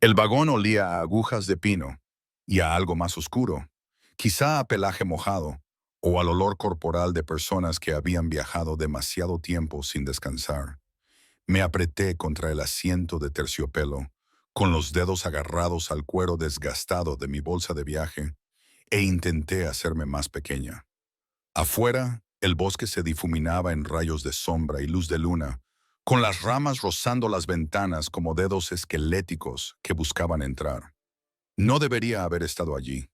El vagón olía a agujas de pino y a algo más oscuro, quizá a pelaje mojado o al olor corporal de personas que habían viajado demasiado tiempo sin descansar. Me apreté contra el asiento de terciopelo, con los dedos agarrados al cuero desgastado de mi bolsa de viaje, e intenté hacerme más pequeña. Afuera, el bosque se difuminaba en rayos de sombra y luz de luna, con las ramas rozando las ventanas como dedos esqueléticos que buscaban entrar. No debería haber estado allí.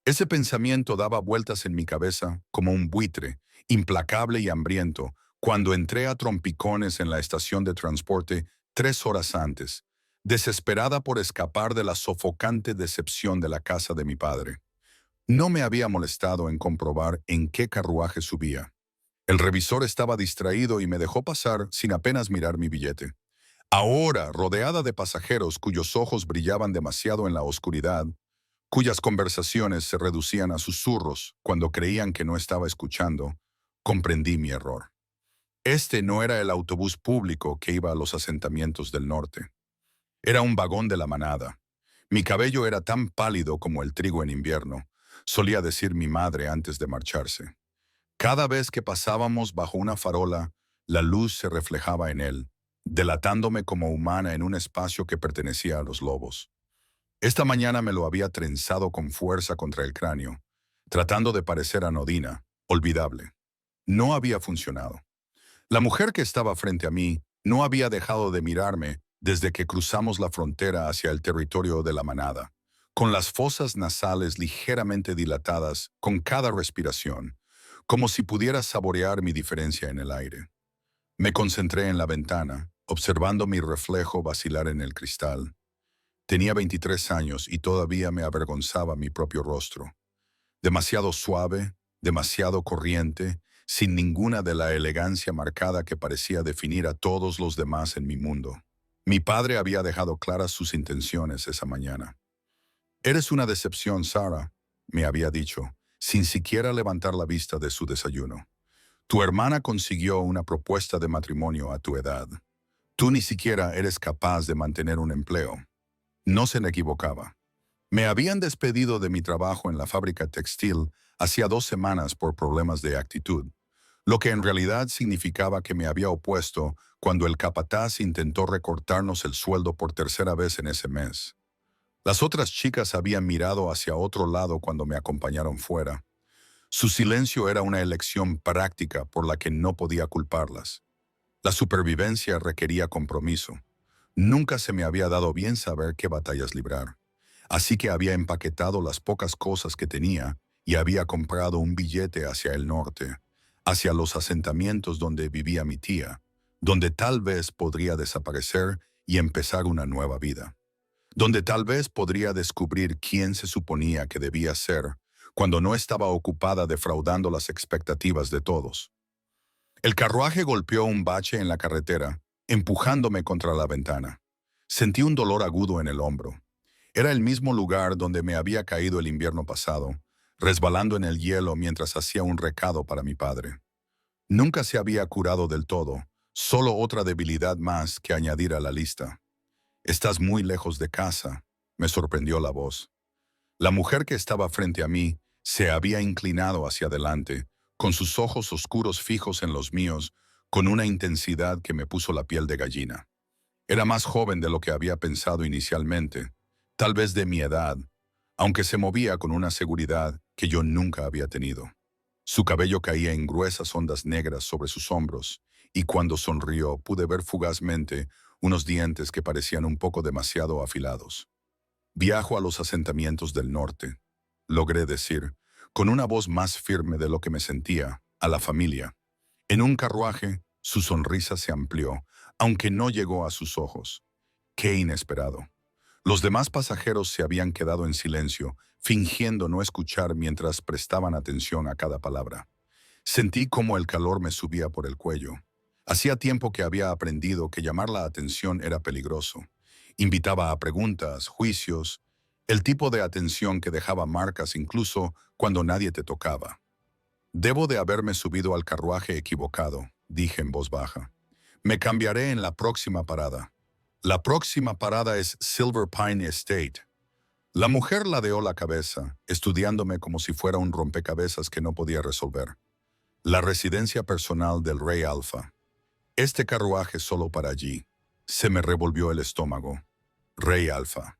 Ese pensamiento daba vueltas en mi cabeza como un buitre, implacable y hambriento, cuando entré a trompicones en la estación de transporte 3 horas antes, desesperada por escapar de la sofocante decepción de la casa de mi padre. No me había molestado en comprobar en qué carruaje subía. El revisor estaba distraído y me dejó pasar sin apenas mirar mi billete. Ahora, rodeada de pasajeros cuyos ojos brillaban demasiado en la oscuridad, cuyas conversaciones se reducían a susurros cuando creían que no estaba escuchando, comprendí mi error. Este no era el autobús público que iba a los asentamientos del norte. Era un vagón de la manada. Mi cabello era tan pálido como el trigo en invierno, solía decir mi madre antes de marcharse. Cada vez que pasábamos bajo una farola, la luz se reflejaba en él, delatándome como humana en un espacio que pertenecía a los lobos. Esta mañana me lo había trenzado con fuerza contra el cráneo, tratando de parecer anodina, olvidable. No había funcionado. La mujer que estaba frente a mí no había dejado de mirarme desde que cruzamos la frontera hacia el territorio de la manada, con las fosas nasales ligeramente dilatadas con cada respiración, como si pudiera saborear mi diferencia en el aire. Me concentré en la ventana, observando mi reflejo vacilar en el cristal. Tenía 23 años y todavía me avergonzaba mi propio rostro. Demasiado suave, demasiado corriente, sin ninguna de la elegancia marcada que parecía definir a todos los demás en mi mundo. Mi padre había dejado claras sus intenciones esa mañana. «Eres una decepción, Sarah», me había dicho, sin siquiera levantar la vista de su desayuno. «Tu hermana consiguió una propuesta de matrimonio a tu edad. Tú ni siquiera eres capaz de mantener un empleo». No se equivocaba. Me habían despedido de mi trabajo en la fábrica textil hacía 2 semanas por problemas de actitud, lo que en realidad significaba que me había opuesto cuando el capataz intentó recortarnos el sueldo por tercera vez en ese mes. Las otras chicas habían mirado hacia otro lado cuando me acompañaron fuera. Su silencio era una elección práctica por la que no podía culparlas. La supervivencia requería compromiso. Nunca se me había dado bien saber qué batallas librar. Así que había empaquetado las pocas cosas que tenía y había comprado un billete hacia el norte, hacia los asentamientos donde vivía mi tía, donde tal vez podría desaparecer y empezar una nueva vida, donde tal vez podría descubrir quién se suponía que debía ser cuando no estaba ocupada defraudando las expectativas de todos. El carruaje golpeó un bache en la carretera, empujándome contra la ventana. Sentí un dolor agudo en el hombro. Era el mismo lugar donde me había caído el invierno pasado, resbalando en el hielo mientras hacía un recado para mi padre. Nunca se había curado del todo, solo otra debilidad más que añadir a la lista. «Estás muy lejos de casa», me sorprendió la voz. La mujer que estaba frente a mí se había inclinado hacia adelante, con sus ojos oscuros fijos en los míos, con una intensidad que me puso la piel de gallina. Era más joven de lo que había pensado inicialmente, tal vez de mi edad, aunque se movía con una seguridad que yo nunca había tenido. Su cabello caía en gruesas ondas negras sobre sus hombros, y cuando sonrió pude ver fugazmente unos dientes que parecían un poco demasiado afilados. «Viajo a los asentamientos del norte», logré decir, con una voz más firme de lo que me sentía, a la familia. En un carruaje, su sonrisa se amplió, aunque no llegó a sus ojos. Qué inesperado. Los demás pasajeros se habían quedado en silencio, fingiendo no escuchar mientras prestaban atención a cada palabra. Sentí como el calor me subía por el cuello. Hacía tiempo que había aprendido que llamar la atención era peligroso. Invitaba a preguntas, juicios, el tipo de atención que dejaba marcas incluso cuando nadie te tocaba. «Debo de haberme subido al carruaje equivocado», dije en voz baja. «Me cambiaré en la próxima parada». La próxima parada es Silver Pine Estate. La mujer ladeó la cabeza, estudiándome como si fuera un rompecabezas que no podía resolver. La residencia personal del Rey Alfa. Este carruaje solo para allí. Se me revolvió el estómago. Rey Alfa.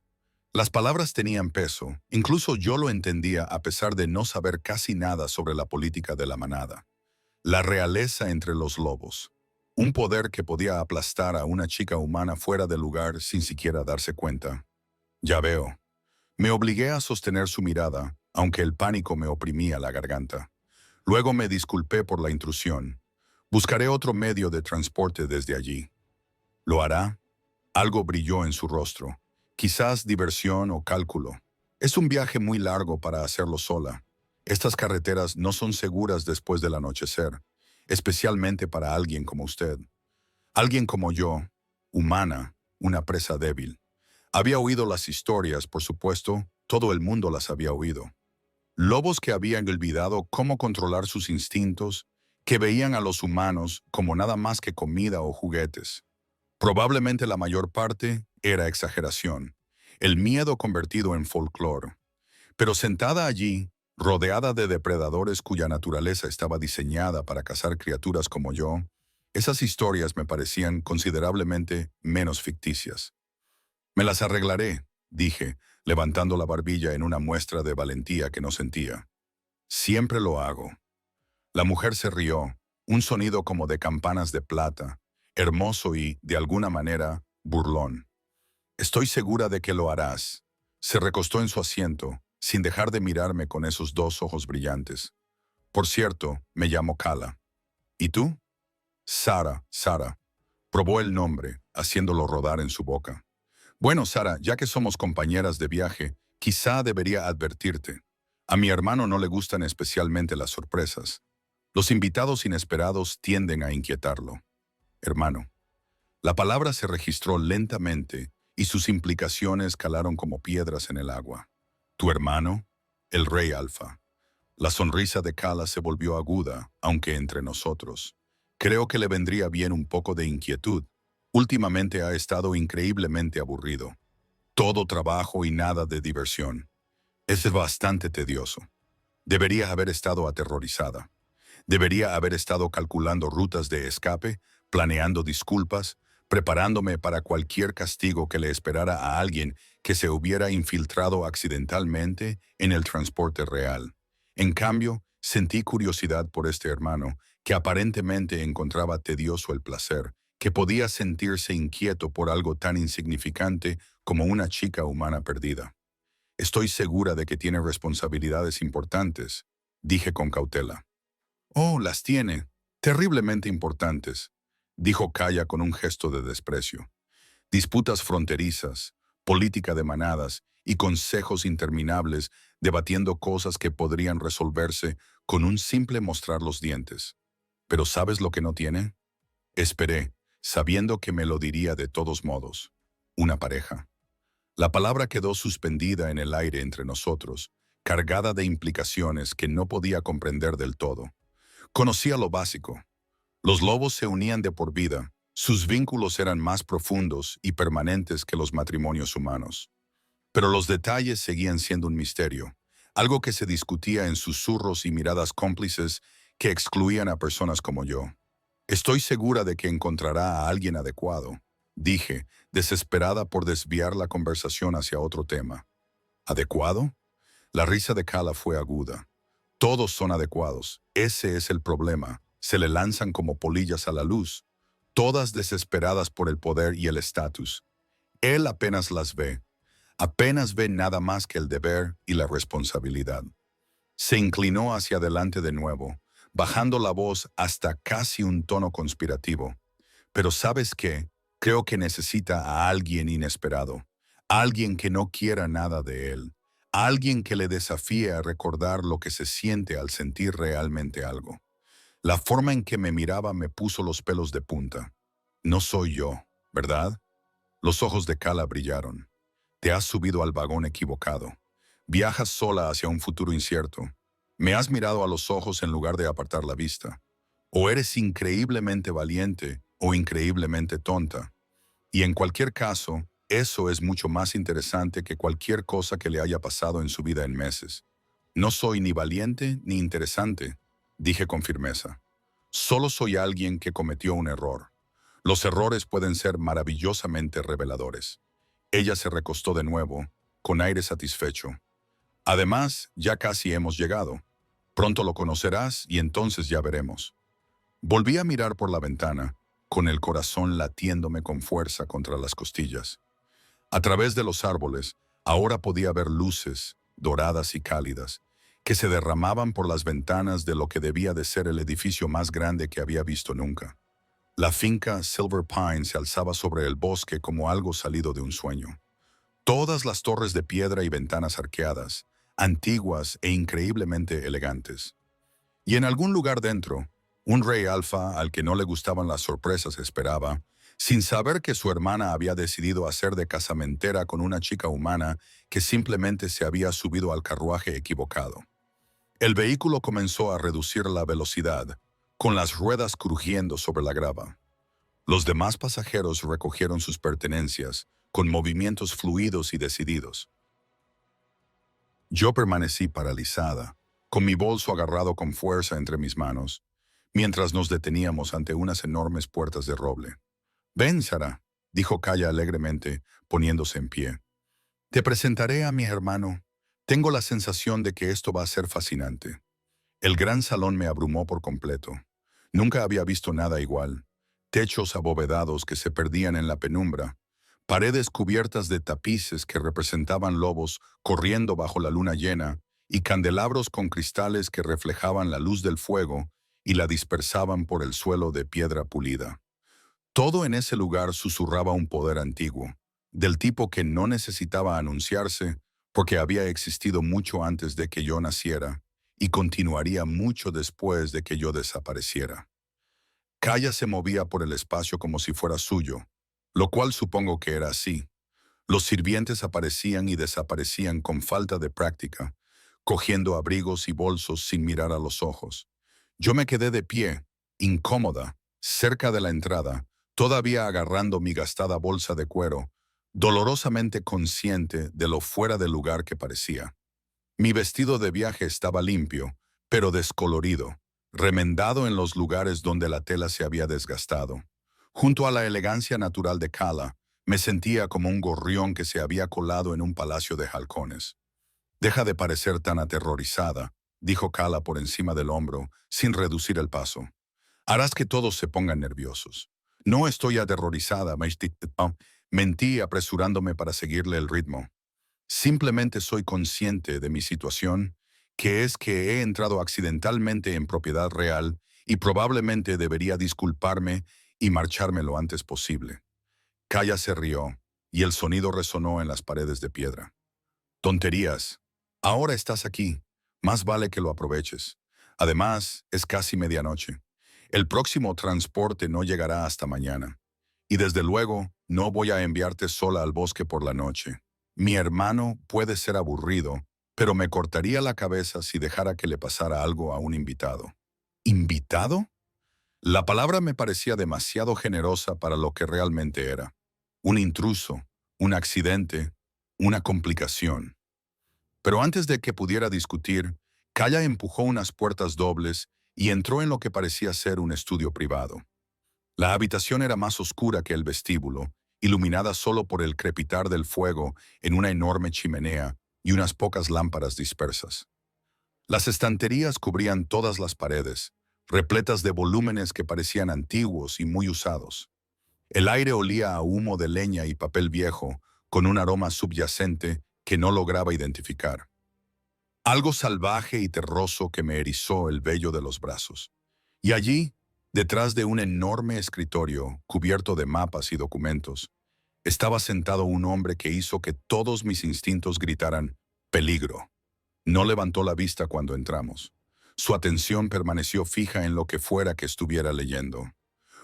Las palabras tenían peso, incluso yo lo entendía a pesar de no saber casi nada sobre la política de la manada. La realeza entre los lobos. Un poder que podía aplastar a una chica humana fuera de lugar sin siquiera darse cuenta. Ya veo. Me obligué a sostener su mirada, aunque el pánico me oprimía la garganta. Luego me disculpé por la intrusión. Buscaré otro medio de transporte desde allí. ¿Lo hará? Algo brilló en su rostro. Quizás diversión o cálculo. Es un viaje muy largo para hacerlo sola. Estas carreteras no son seguras después del anochecer, especialmente para alguien como usted. Alguien como yo, humana, una presa débil. Había oído las historias, por supuesto, todo el mundo las había oído. Lobos que habían olvidado cómo controlar sus instintos, que veían a los humanos como nada más que comida o juguetes. Probablemente la mayor parte era exageración, el miedo convertido en folclore. Pero sentada allí, rodeada de depredadores cuya naturaleza estaba diseñada para cazar criaturas como yo, esas historias me parecían considerablemente menos ficticias. Me las arreglaré, dije, levantando la barbilla en una muestra de valentía que no sentía. Siempre lo hago. La mujer se rió, un sonido como de campanas de plata, hermoso y, de alguna manera, burlón. Estoy segura de que lo harás. Se recostó en su asiento, sin dejar de mirarme con esos dos ojos brillantes. Por cierto, me llamo Kala. ¿Y tú? Sara. Probó el nombre, haciéndolo rodar en su boca. Bueno, Sara, ya que somos compañeras de viaje, quizá debería advertirte. A mi hermano no le gustan especialmente las sorpresas. Los invitados inesperados tienden a inquietarlo. Hermano. La palabra se registró lentamente y sus implicaciones calaron como piedras en el agua. ¿Tu hermano? El Rey Alfa. La sonrisa de Kala se volvió aguda, aunque entre nosotros. Creo que le vendría bien un poco de inquietud. Últimamente ha estado increíblemente aburrido. Todo trabajo y nada de diversión. Es bastante tedioso. Debería haber estado aterrorizada. Debería haber estado calculando rutas de escape, planeando disculpas, preparándome para cualquier castigo que le esperara a alguien que se hubiera infiltrado accidentalmente en el transporte real. En cambio, sentí curiosidad por este hermano, que aparentemente encontraba tedioso el placer, que podía sentirse inquieto por algo tan insignificante como una chica humana perdida. Estoy segura de que tiene responsabilidades importantes, dije con cautela. Oh, las tiene. Terriblemente importantes, dijo Kaya con un gesto de desprecio. Disputas fronterizas, política de manadas y consejos interminables debatiendo cosas que podrían resolverse con un simple mostrar los dientes. ¿Pero sabes lo que no tiene? Esperé, sabiendo que me lo diría de todos modos. Una pareja. La palabra quedó suspendida en el aire entre nosotros, cargada de implicaciones que no podía comprender del todo. Conocía lo básico. Los lobos se unían de por vida. Sus vínculos eran más profundos y permanentes que los matrimonios humanos. Pero los detalles seguían siendo un misterio, algo que se discutía en susurros y miradas cómplices que excluían a personas como yo. Estoy segura de que encontrará a alguien adecuado, dije, desesperada por desviar la conversación hacia otro tema. ¿Adecuado? La risa de Kala fue aguda. Todos son adecuados. Ese es el problema. Se le lanzan como polillas a la luz, todas desesperadas por el poder y el estatus. Él apenas las ve. Apenas ve nada más que el deber y la responsabilidad. Se inclinó hacia adelante de nuevo, bajando la voz hasta casi un tono conspirativo. Pero ¿sabes qué? Creo que necesita a alguien inesperado, alguien que no quiera nada de él, alguien que le desafíe a recordar lo que se siente al sentir realmente algo. La forma en que me miraba me puso los pelos de punta. No soy yo, ¿verdad? Los ojos de Kala brillaron. Te has subido al vagón equivocado. Viajas sola hacia un futuro incierto. Me has mirado a los ojos en lugar de apartar la vista. O eres increíblemente valiente o increíblemente tonta. Y en cualquier caso, eso es mucho más interesante que cualquier cosa que le haya pasado en su vida en meses. No soy ni valiente ni interesante, dije con firmeza. Solo soy alguien que cometió un error. Los errores pueden ser maravillosamente reveladores. Ella se recostó de nuevo, con aire satisfecho. Además, ya casi hemos llegado. Pronto lo conocerás y entonces ya veremos. Volví a mirar por la ventana, con el corazón latiéndome con fuerza contra las costillas. A través de los árboles, ahora podía ver luces, doradas y cálidas, que se derramaban por las ventanas de lo que debía de ser el edificio más grande que había visto nunca. La finca Silver Pine se alzaba sobre el bosque como algo salido de un sueño. Todas las torres de piedra y ventanas arqueadas, antiguas e increíblemente elegantes. Y en algún lugar dentro, un rey alfa al que no le gustaban las sorpresas esperaba, sin saber que su hermana había decidido hacer de casamentera con una chica humana que simplemente se había subido al carruaje equivocado. El vehículo comenzó a reducir la velocidad, con las ruedas crujiendo sobre la grava. Los demás pasajeros recogieron sus pertenencias, con movimientos fluidos y decididos. Yo permanecí paralizada, con mi bolso agarrado con fuerza entre mis manos, mientras nos deteníamos ante unas enormes puertas de roble. «Ven, Sara», dijo Kaya alegremente, poniéndose en pie. «Te presentaré a mi hermano. Tengo la sensación de que esto va a ser fascinante». El gran salón me abrumó por completo. Nunca había visto nada igual. Techos abovedados que se perdían en la penumbra, paredes cubiertas de tapices que representaban lobos corriendo bajo la luna llena y candelabros con cristales que reflejaban la luz del fuego y la dispersaban por el suelo de piedra pulida. Todo en ese lugar susurraba un poder antiguo, del tipo que no necesitaba anunciarse porque había existido mucho antes de que yo naciera y continuaría mucho después de que yo desapareciera. Kaya se movía por el espacio como si fuera suyo, lo cual supongo que era así. Los sirvientes aparecían y desaparecían con falta de práctica, cogiendo abrigos y bolsos sin mirar a los ojos. Yo me quedé de pie, incómoda, cerca de la entrada, todavía agarrando mi gastada bolsa de cuero, dolorosamente consciente de lo fuera de lugar que parecía. Mi vestido de viaje estaba limpio, pero descolorido, remendado en los lugares donde la tela se había desgastado. Junto a la elegancia natural de Kala, me sentía como un gorrión que se había colado en un palacio de halcones. «Deja de parecer tan aterrorizada», dijo Kala por encima del hombro, sin reducir el paso. «Harás que todos se pongan nerviosos». «No estoy aterrorizada», mentí apresurándome para seguirle el ritmo. «Simplemente soy consciente de mi situación, que es que he entrado accidentalmente en propiedad real y probablemente debería disculparme y marcharme lo antes posible». Kaya se rió, y el sonido resonó en las paredes de piedra. «Tonterías. Ahora estás aquí. Más vale que lo aproveches. Además, es casi medianoche. El próximo transporte no llegará hasta mañana. Y desde luego, no voy a enviarte sola al bosque por la noche. Mi hermano puede ser aburrido, pero me cortaría la cabeza si dejara que le pasara algo a un invitado». ¿Invitado? La palabra me parecía demasiado generosa para lo que realmente era. Un intruso, un accidente, una complicación. Pero antes de que pudiera discutir, Kaya empujó unas puertas dobles y entró en lo que parecía ser un estudio privado. La habitación era más oscura que el vestíbulo, iluminada solo por el crepitar del fuego en una enorme chimenea y unas pocas lámparas dispersas. Las estanterías cubrían todas las paredes, repletas de volúmenes que parecían antiguos y muy usados. El aire olía a humo de leña y papel viejo, con un aroma subyacente que no lograba identificar. Algo salvaje y terroso que me erizó el vello de los brazos. Y allí, detrás de un enorme escritorio cubierto de mapas y documentos, estaba sentado un hombre que hizo que todos mis instintos gritaran «peligro». No levantó la vista cuando entramos. Su atención permaneció fija en lo que fuera que estuviera leyendo.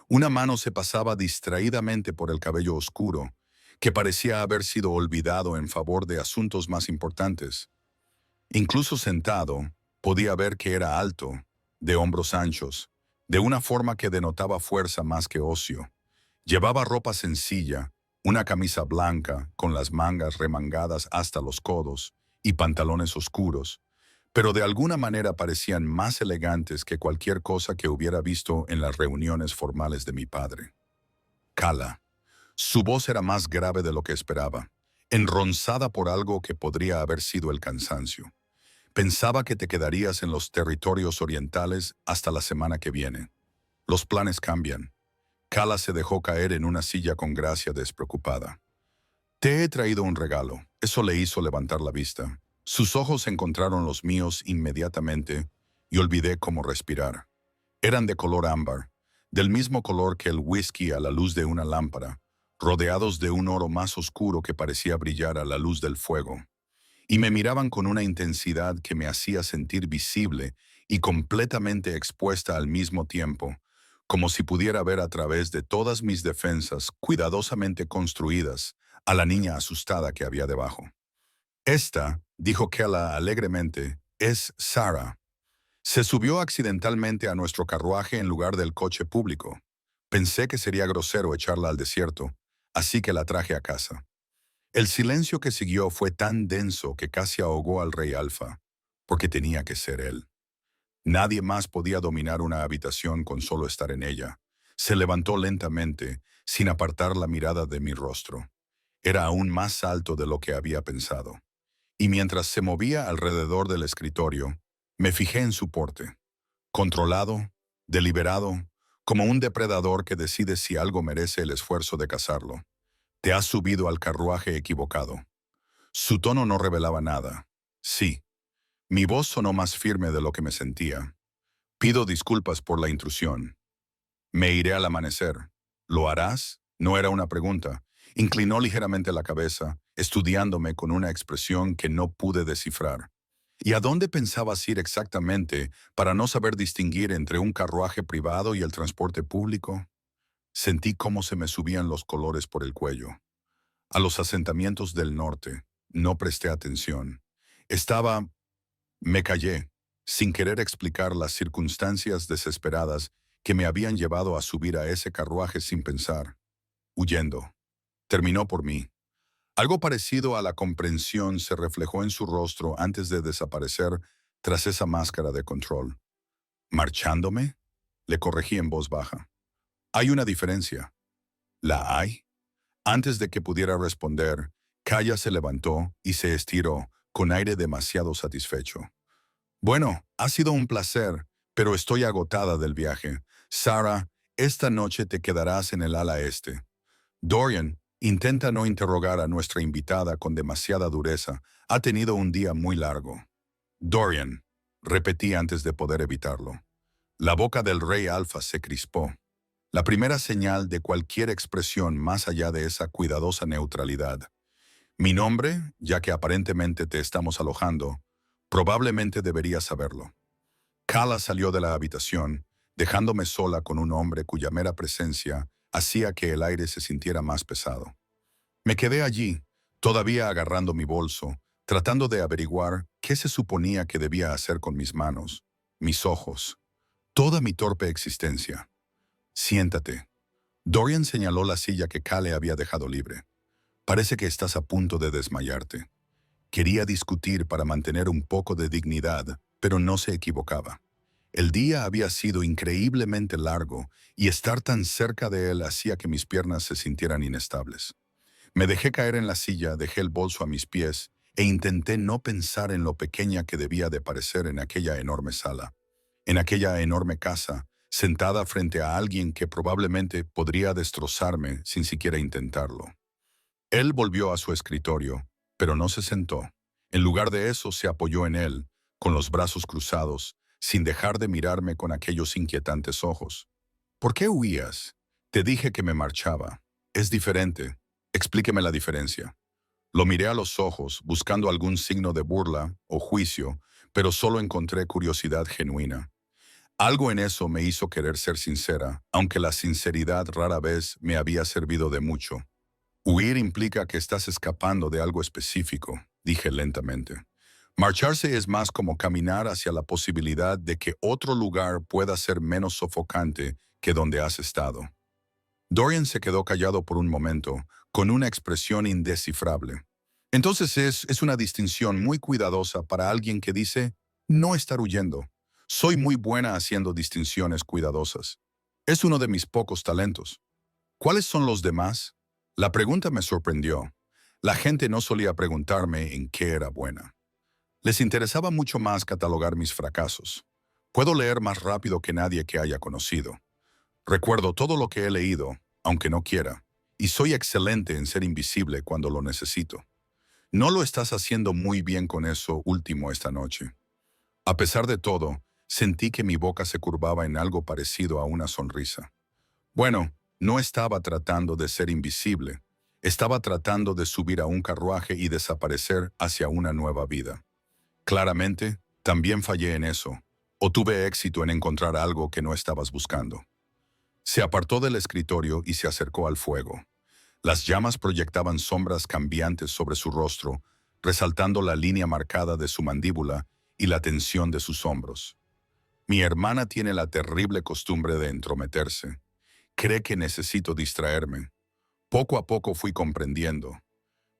Una mano se pasaba distraídamente por el cabello oscuro, que parecía haber sido olvidado en favor de asuntos más importantes. Incluso sentado, podía ver que era alto, de hombros anchos, de una forma que denotaba fuerza más que ocio. Llevaba ropa sencilla, una camisa blanca con las mangas remangadas hasta los codos y pantalones oscuros, pero de alguna manera parecían más elegantes que cualquier cosa que hubiera visto en las reuniones formales de mi padre. Cala. Su voz era más grave de lo que esperaba, enronzada por algo que podría haber sido el cansancio. Pensaba que te quedarías en los territorios orientales hasta la semana que viene. Los planes cambian. Cala se dejó caer en una silla con gracia despreocupada. Te he traído un regalo. Eso le hizo levantar la vista. Sus ojos encontraron los míos inmediatamente y olvidé cómo respirar. Eran de color ámbar, del mismo color que el whisky a la luz de una lámpara, rodeados de un oro más oscuro que parecía brillar a la luz del fuego. Y me miraban con una intensidad que me hacía sentir visible y completamente expuesta al mismo tiempo, como si pudiera ver a través de todas mis defensas cuidadosamente construidas a la niña asustada que había debajo. Esta, dijo Kela alegremente, es Sarah. Se subió accidentalmente a nuestro carruaje en lugar del coche público. Pensé que sería grosero echarla al desierto, así que la traje a casa. El silencio que siguió fue tan denso que casi ahogó al rey Alfa, porque tenía que ser él. Nadie más podía dominar una habitación con solo estar en ella. Se levantó lentamente, sin apartar la mirada de mi rostro. Era aún más alto de lo que había pensado. Y mientras se movía alrededor del escritorio, me fijé en su porte. Controlado, deliberado, como un depredador que decide si algo merece el esfuerzo de cazarlo. Te has subido al carruaje equivocado. Su tono no revelaba nada. Sí. Mi voz sonó más firme de lo que me sentía. Pido disculpas por la intrusión. Me iré al amanecer. ¿Lo harás? No era una pregunta. Inclinó ligeramente la cabeza, estudiándome con una expresión que no pude descifrar. ¿Y a dónde pensabas ir exactamente para no saber distinguir entre un carruaje privado y el transporte público? Sentí cómo se me subían los colores por el cuello. A los asentamientos del norte. No presté atención. Me callé, sin querer explicar las circunstancias desesperadas que me habían llevado a subir a ese carruaje sin pensar. Huyendo. Terminó por mí. Algo parecido a la comprensión se reflejó en su rostro antes de desaparecer tras esa máscara de control. ¿Marchándome? Le corregí en voz baja. Hay una diferencia. ¿La hay? Antes de que pudiera responder, Kaya se levantó y se estiró, con aire demasiado satisfecho. Bueno, ha sido un placer, pero estoy agotada del viaje. Sarah, esta noche te quedarás en el ala este. Dorian, intenta no interrogar a nuestra invitada con demasiada dureza. Ha tenido un día muy largo. Dorian, repetí antes de poder evitarlo. La boca del rey Alfa se crispó. La primera señal de cualquier expresión más allá de esa cuidadosa neutralidad. Mi nombre, ya que aparentemente te estamos alojando, probablemente deberías saberlo. Kala salió de la habitación, dejándome sola con un hombre cuya mera presencia hacía que el aire se sintiera más pesado. Me quedé allí, todavía agarrando mi bolso, tratando de averiguar qué se suponía que debía hacer con mis manos, mis ojos, toda mi torpe existencia. Siéntate. Dorian señaló la silla que Kale había dejado libre. Parece que estás a punto de desmayarte. Quería discutir para mantener un poco de dignidad, pero no se equivocaba. El día había sido increíblemente largo y estar tan cerca de él hacía que mis piernas se sintieran inestables. Me dejé caer en la silla, dejé el bolso a mis pies e intenté no pensar en lo pequeña que debía de parecer en aquella enorme sala, en aquella enorme casa, sentada frente a alguien que probablemente podría destrozarme sin siquiera intentarlo. Él volvió a su escritorio, pero no se sentó. En lugar de eso, se apoyó en él, con los brazos cruzados, sin dejar de mirarme con aquellos inquietantes ojos. ¿Por qué huías? Te dije que me marchaba. Es diferente. Explíqueme la diferencia. Lo miré a los ojos, buscando algún signo de burla o juicio, pero solo encontré curiosidad genuina. Algo en eso me hizo querer ser sincera, aunque la sinceridad rara vez me había servido de mucho. Huir implica que estás escapando de algo específico, dije lentamente. Marcharse es más como caminar hacia la posibilidad de que otro lugar pueda ser menos sofocante que donde has estado. Dorian se quedó callado por un momento, con una expresión indescifrable. Entonces es una distinción muy cuidadosa para alguien que dice, no estar huyendo. Soy muy buena haciendo distinciones cuidadosas. Es uno de mis pocos talentos. ¿Cuáles son los demás? La pregunta me sorprendió. La gente no solía preguntarme en qué era buena. Les interesaba mucho más catalogar mis fracasos. Puedo leer más rápido que nadie que haya conocido. Recuerdo todo lo que he leído, aunque no quiera, y soy excelente en ser invisible cuando lo necesito. No lo estás haciendo muy bien con eso último esta noche. A pesar de todo, sentí que mi boca se curvaba en algo parecido a una sonrisa. Bueno, no estaba tratando de ser invisible. Estaba tratando de subir a un carruaje y desaparecer hacia una nueva vida. Claramente, también fallé en eso, o tuve éxito en encontrar algo que no estabas buscando. Se apartó del escritorio y se acercó al fuego. Las llamas proyectaban sombras cambiantes sobre su rostro, resaltando la línea marcada de su mandíbula y la tensión de sus hombros. Mi hermana tiene la terrible costumbre de entrometerse. Cree que necesito distraerme. Poco a poco fui comprendiendo.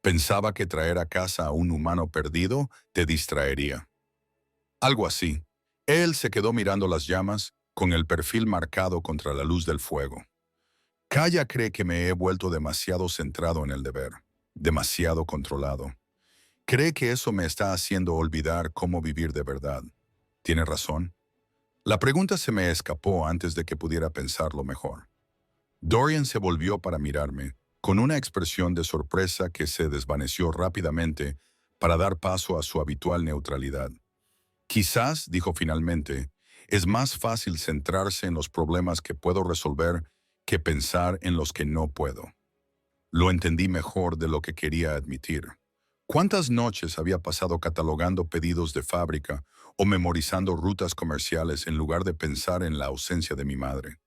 Pensaba que traer a casa a un humano perdido te distraería. Algo así. Él se quedó mirando las llamas, con el perfil marcado contra la luz del fuego. Kaya cree que me he vuelto demasiado centrado en el deber, demasiado controlado. Cree que eso me está haciendo olvidar cómo vivir de verdad. ¿Tiene razón? La pregunta se me escapó antes de que pudiera pensarlo mejor. Dorian se volvió para mirarme, con una expresión de sorpresa que se desvaneció rápidamente para dar paso a su habitual neutralidad. Quizás, dijo finalmente, es más fácil centrarse en los problemas que puedo resolver que pensar en los que no puedo. Lo entendí mejor de lo que quería admitir. ¿Cuántas noches había pasado catalogando pedidos de fábrica o memorizando rutas comerciales en lugar de pensar en la ausencia de mi madre,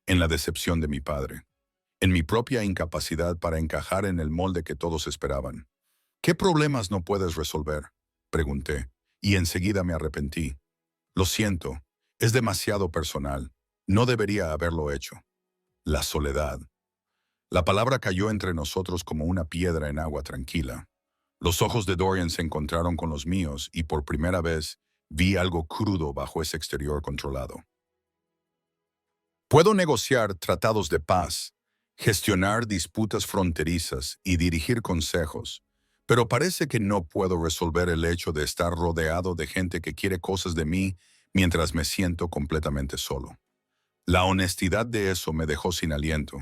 en la decepción de mi padre, en mi propia incapacidad para encajar en el molde que todos esperaban? ¿Qué problemas no puedes resolver?, pregunté, y enseguida me arrepentí. Lo siento, es demasiado personal. No debería haberlo hecho. La soledad. La palabra cayó entre nosotros como una piedra en agua tranquila. Los ojos de Dorian se encontraron con los míos y por primera vez vi algo crudo bajo ese exterior controlado. Puedo negociar tratados de paz, gestionar disputas fronterizas y dirigir consejos, pero parece que no puedo resolver el hecho de estar rodeado de gente que quiere cosas de mí mientras me siento completamente solo. La honestidad de eso me dejó sin aliento.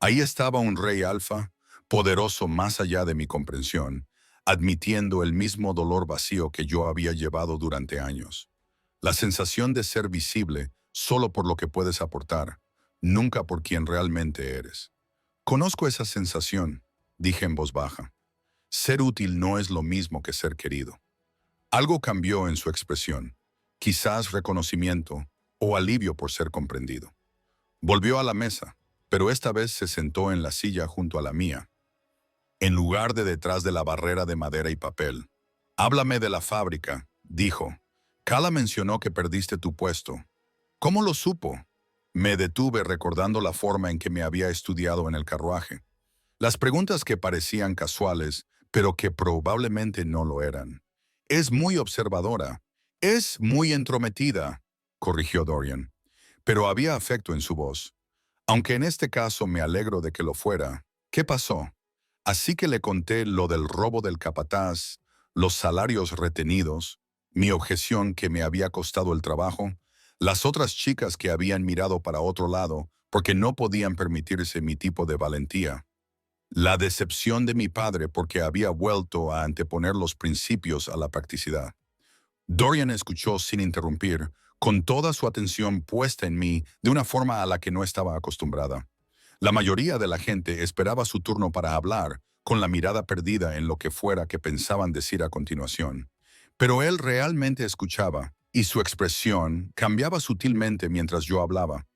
Ahí estaba un rey alfa, poderoso más allá de mi comprensión, admitiendo el mismo dolor vacío que yo había llevado durante años. La sensación de ser visible solo por lo que puedes aportar, nunca por quien realmente eres. Conozco esa sensación, dije en voz baja. Ser útil no es lo mismo que ser querido. Algo cambió en su expresión, quizás reconocimiento o alivio por ser comprendido. Volvió a la mesa, pero esta vez se sentó en la silla junto a la mía, en lugar de detrás de la barrera de madera y papel. Háblame de la fábrica, dijo. Kala mencionó que perdiste tu puesto. ¿Cómo lo supo? Me detuve recordando la forma en que me había estudiado en el carruaje. Las preguntas que parecían casuales, pero que probablemente no lo eran. Es muy observadora. Es muy entrometida, corrigió Dorian. Pero había afecto en su voz. Aunque en este caso me alegro de que lo fuera. ¿Qué pasó? Así que le conté lo del robo del capataz, los salarios retenidos, mi objeción que me había costado el trabajo, las otras chicas que habían mirado para otro lado porque no podían permitirse mi tipo de valentía, la decepción de mi padre porque había vuelto a anteponer los principios a la practicidad. Dorian escuchó sin interrumpir, con toda su atención puesta en mí de una forma a la que no estaba acostumbrada. La mayoría de la gente esperaba su turno para hablar, con la mirada perdida en lo que fuera que pensaban decir a continuación. Pero él realmente escuchaba, y su expresión cambiaba sutilmente mientras yo hablaba.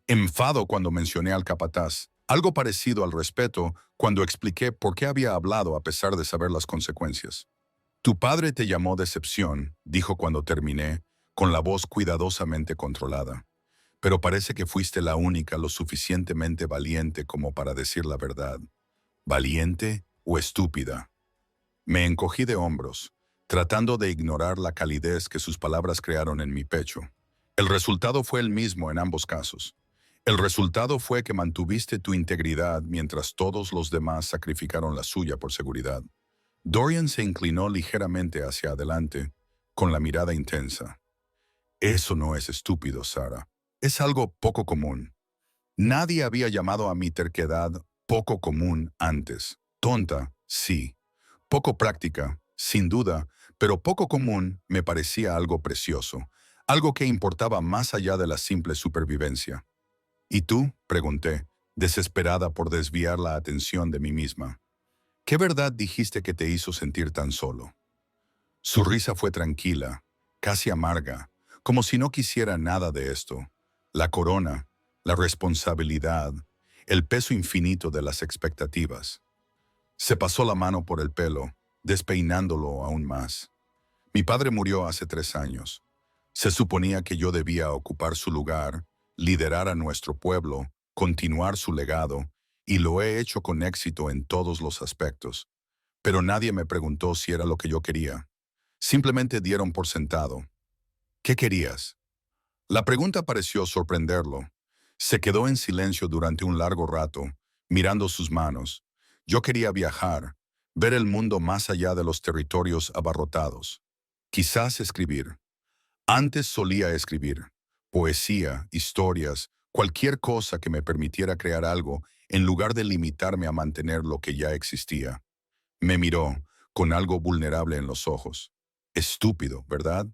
Enfado cuando mencioné al capataz, algo parecido al respeto cuando expliqué por qué había hablado a pesar de saber las consecuencias. Tu padre te llamó decepción, dijo cuando terminé, con la voz cuidadosamente controlada. Pero parece que fuiste la única lo suficientemente valiente como para decir la verdad. ¿Valiente o estúpida? Me encogí de hombros, tratando de ignorar la calidez que sus palabras crearon en mi pecho. El resultado fue el mismo en ambos casos. El resultado fue que mantuviste tu integridad mientras todos los demás sacrificaron la suya por seguridad. Dorian se inclinó ligeramente hacia adelante, con la mirada intensa. Eso no es estúpido, Sarah. Es algo poco común. Nadie había llamado a mi terquedad poco común antes. Tonta, sí. Poco práctica, sin duda, pero poco común me parecía algo precioso, algo que importaba más allá de la simple supervivencia. ¿Y tú?, pregunté, desesperada por desviar la atención de mí misma. ¿Qué verdad dijiste que te hizo sentir tan solo? Su risa fue tranquila, casi amarga, como si no quisiera nada de esto. La corona, la responsabilidad, el peso infinito de las expectativas. Se pasó la mano por el pelo, despeinándolo aún más. Mi padre murió hace 3 años. Se suponía que yo debía ocupar su lugar, liderar a nuestro pueblo, continuar su legado, y lo he hecho con éxito en todos los aspectos. Pero nadie me preguntó si era lo que yo quería. Simplemente dieron por sentado. ¿Qué querías? La pregunta pareció sorprenderlo. Se quedó en silencio durante un largo rato, mirando sus manos. Yo quería viajar, ver el mundo más allá de los territorios abarrotados. Quizás escribir. Antes solía escribir. Poesía, historias, cualquier cosa que me permitiera crear algo, en lugar de limitarme a mantener lo que ya existía. Me miró, con algo vulnerable en los ojos. Estúpido, ¿verdad?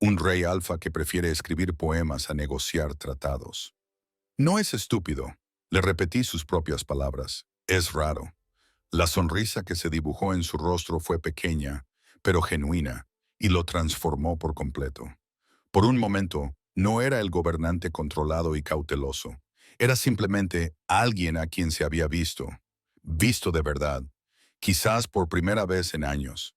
Un rey alfa que prefiere escribir poemas a negociar tratados. No es estúpido, le repetí sus propias palabras. Es raro. La sonrisa que se dibujó en su rostro fue pequeña, pero genuina, y lo transformó por completo. Por un momento, no era el gobernante controlado y cauteloso. Era simplemente alguien a quien se había visto de verdad, quizás por primera vez en años.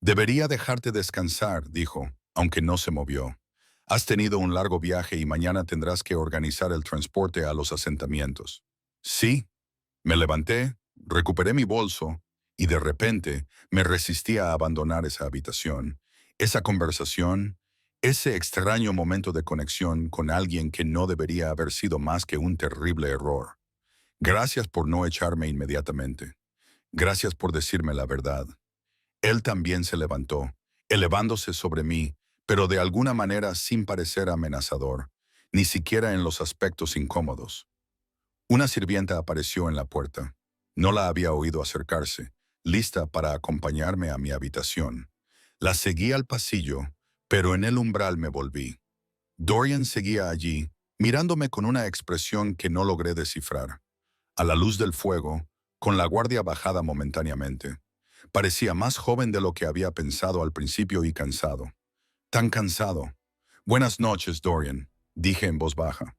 Debería dejarte descansar, dijo, aunque no se movió. Has tenido un largo viaje y mañana tendrás que organizar el transporte a los asentamientos. Sí. Me levanté, recuperé mi bolso y de repente me resistí a abandonar esa habitación, esa conversación, ese extraño momento de conexión con alguien que no debería haber sido más que un terrible error. Gracias por no echarme inmediatamente. Gracias por decirme la verdad. Él también se levantó, elevándose sobre mí, pero de alguna manera sin parecer amenazador, ni siquiera en los aspectos incómodos. Una sirvienta apareció en la puerta. No la había oído acercarse, lista para acompañarme a mi habitación. La seguí al pasillo, pero en el umbral me volví. Dorian seguía allí, mirándome con una expresión que no logré descifrar. A la luz del fuego, con la guardia bajada momentáneamente. Parecía más joven de lo que había pensado al principio y cansado. Tan cansado. Buenas noches, Dorian, dije en voz baja.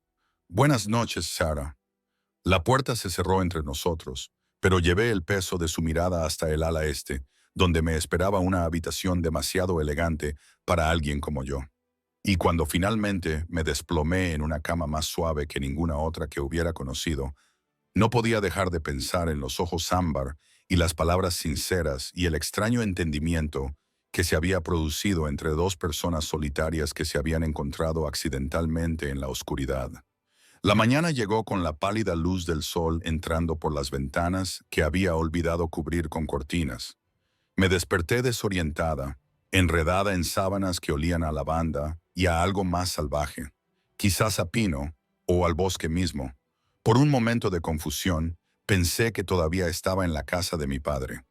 Buenas noches, Sarah. La puerta se cerró entre nosotros, pero llevé el peso de su mirada hasta el ala este, donde me esperaba una habitación demasiado elegante para alguien como yo. Y cuando finalmente me desplomé en una cama más suave que ninguna otra que hubiera conocido, no podía dejar de pensar en los ojos ámbar y las palabras sinceras y el extraño entendimiento que se había producido entre dos personas solitarias que se habían encontrado accidentalmente en la oscuridad. La mañana llegó con la pálida luz del sol entrando por las ventanas que había olvidado cubrir con cortinas. Me desperté desorientada, enredada en sábanas que olían a lavanda y a algo más salvaje, quizás a pino o al bosque mismo. Por un momento de confusión, pensé que todavía estaba en la casa de mi padre,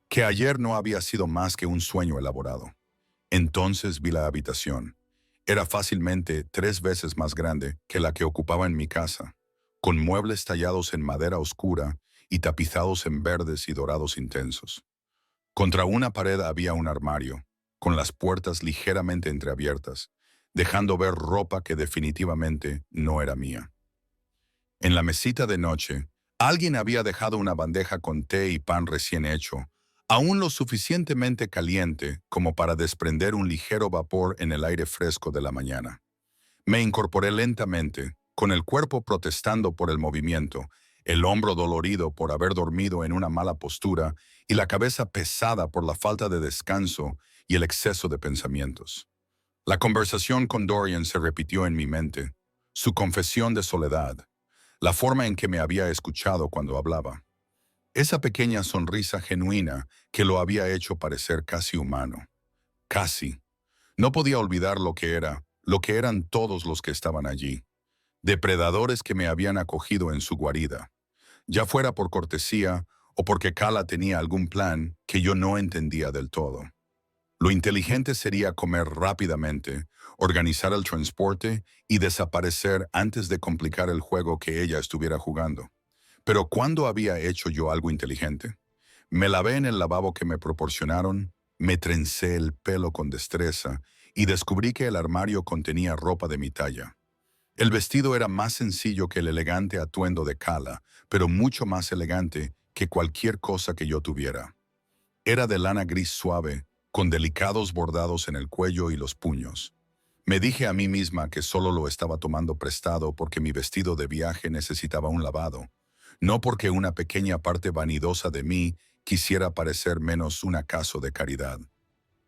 que ayer no había sido más que un sueño elaborado. Entonces vi la habitación. Era fácilmente 3 veces más grande que la que ocupaba en mi casa, con muebles tallados en madera oscura y tapizados en verdes y dorados intensos. Contra una pared había un armario, con las puertas ligeramente entreabiertas, dejando ver ropa que definitivamente no era mía. En la mesita de noche, alguien había dejado una bandeja con té y pan recién hecho, aún lo suficientemente caliente como para desprender un ligero vapor en el aire fresco de la mañana. Me incorporé lentamente, con el cuerpo protestando por el movimiento, el hombro dolorido por haber dormido en una mala postura y la cabeza pesada por la falta de descanso y el exceso de pensamientos. La conversación con Dorian se repitió en mi mente, su confesión de soledad, la forma en que me había escuchado cuando hablaba, esa pequeña sonrisa genuina que lo había hecho parecer casi humano. Casi. No podía olvidar lo que eran todos los que estaban allí, depredadores que me habían acogido en su guarida, ya fuera por cortesía o porque Kala tenía algún plan que yo no entendía del todo. Lo inteligente sería comer rápidamente, organizar el transporte y desaparecer antes de complicar el juego que ella estuviera jugando. Pero ¿cuándo había hecho yo algo inteligente? Me lavé en el lavabo que me proporcionaron, me trencé el pelo con destreza y descubrí que el armario contenía ropa de mi talla. El vestido era más sencillo que el elegante atuendo de Kala, pero mucho más elegante que cualquier cosa que yo tuviera. Era de lana gris suave, con delicados bordados en el cuello y los puños. Me dije a mí misma que solo lo estaba tomando prestado porque mi vestido de viaje necesitaba un lavado, no porque una pequeña parte vanidosa de mí quisiera parecer menos un acaso de caridad.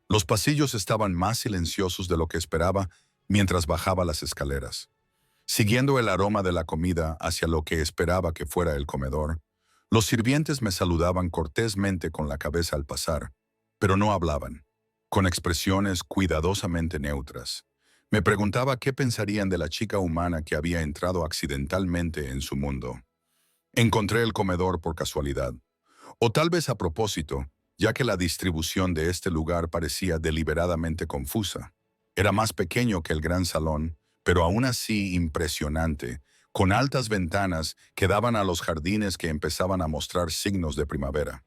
Los pasillos estaban más silenciosos de lo que esperaba mientras bajaba las escaleras. Siguiendo el aroma de la comida hacia lo que esperaba que fuera el comedor, los sirvientes me saludaban cortésmente con la cabeza al pasar, pero no hablaban, con expresiones cuidadosamente neutras. Me preguntaba qué pensarían de la chica humana que había entrado accidentalmente en su mundo. Encontré el comedor por casualidad, o tal vez a propósito, ya que la distribución de este lugar parecía deliberadamente confusa. Era más pequeño que el gran salón, pero aún así impresionante, con altas ventanas que daban a los jardines que empezaban a mostrar signos de primavera.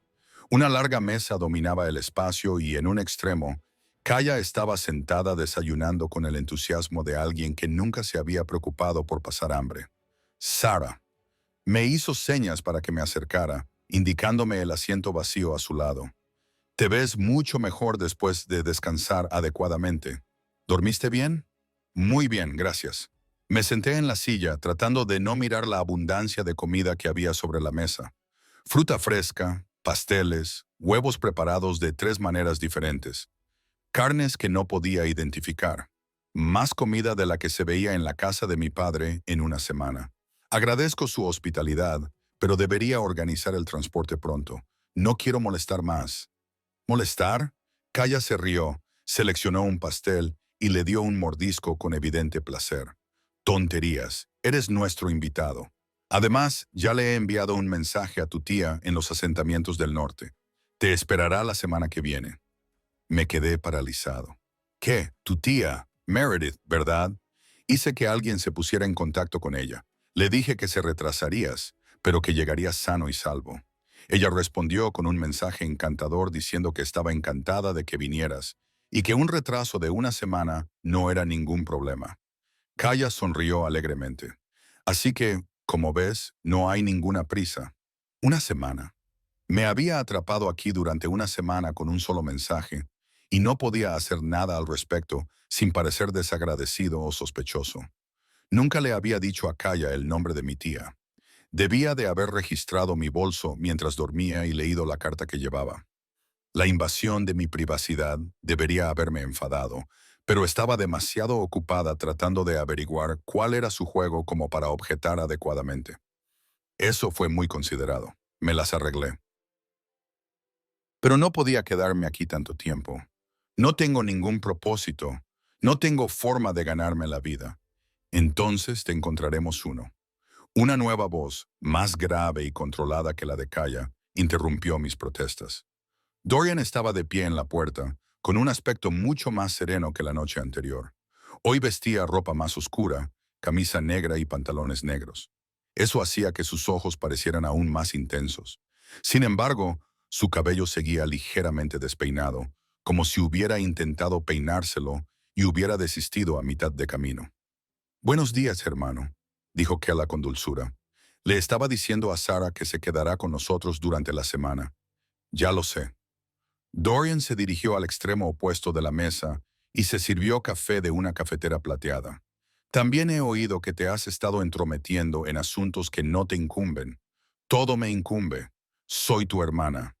Una larga mesa dominaba el espacio y en un extremo, Kaya estaba sentada desayunando con el entusiasmo de alguien que nunca se había preocupado por pasar hambre. Sara. Me hizo señas para que me acercara, indicándome el asiento vacío a su lado. Te ves mucho mejor después de descansar adecuadamente. ¿Dormiste bien? Muy bien, gracias. Me senté en la silla tratando de no mirar la abundancia de comida que había sobre la mesa. Fruta fresca, pasteles, huevos preparados de 3 maneras diferentes. Carnes que no podía identificar. Más comida de la que se veía en la casa de mi padre en una semana. Agradezco su hospitalidad, pero debería organizar el transporte pronto. No quiero molestar más. ¿Molestar? Kaya se rió, seleccionó un pastel y le dio un mordisco con evidente placer. Tonterías, eres nuestro invitado. Además, ya le he enviado un mensaje a tu tía en los asentamientos del norte. Te esperará la semana que viene. Me quedé paralizado. ¿Qué? ¿Tu tía? Meredith, ¿verdad? Hice que alguien se pusiera en contacto con ella. Le dije que se retrasarías, pero que llegarías sano y salvo. Ella respondió con un mensaje encantador diciendo que estaba encantada de que vinieras y que un retraso de una semana no era ningún problema. Kaya sonrió alegremente. Así que, como ves, no hay ninguna prisa. Una semana. Me había atrapado aquí durante una semana con un solo mensaje y no podía hacer nada al respecto sin parecer desagradecido o sospechoso. Nunca le había dicho a Kaya el nombre de mi tía. Debía de haber registrado mi bolso mientras dormía y leído la carta que llevaba. La invasión de mi privacidad debería haberme enfadado, pero estaba demasiado ocupada tratando de averiguar cuál era su juego como para objetar adecuadamente. Eso fue muy considerado. Me las arreglé. Pero no podía quedarme aquí tanto tiempo. No tengo ningún propósito. No tengo forma de ganarme la vida. Entonces te encontraremos uno. Una nueva voz, más grave y controlada que la de Kaya, interrumpió mis protestas. Dorian estaba de pie en la puerta, con un aspecto mucho más sereno que la noche anterior. Hoy vestía ropa más oscura, camisa negra y pantalones negros. Eso hacía que sus ojos parecieran aún más intensos. Sin embargo, su cabello seguía ligeramente despeinado, como si hubiera intentado peinárselo y hubiera desistido a mitad de camino. «Buenos días, hermano», dijo Kela con dulzura. «Le estaba diciendo a Sara que se quedará con nosotros durante la semana. Ya lo sé». Dorian se dirigió al extremo opuesto de la mesa y se sirvió café de una cafetera plateada. «También he oído que te has estado entrometiendo en asuntos que no te incumben. Todo me incumbe. Soy tu hermana.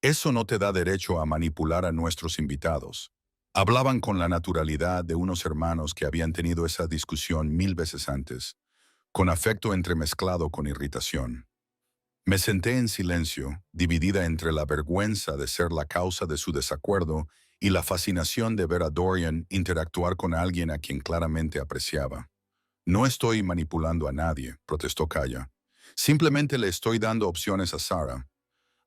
Eso no te da derecho a manipular a nuestros invitados. Hablaban con la naturalidad de unos hermanos que habían tenido esa discusión 1000 veces antes, con afecto entremezclado con irritación. Me senté en silencio, dividida entre la vergüenza de ser la causa de su desacuerdo y la fascinación de ver a Dorian interactuar con alguien a quien claramente apreciaba. No estoy manipulando a nadie, protestó Kaya. Simplemente le estoy dando opciones a Sarah.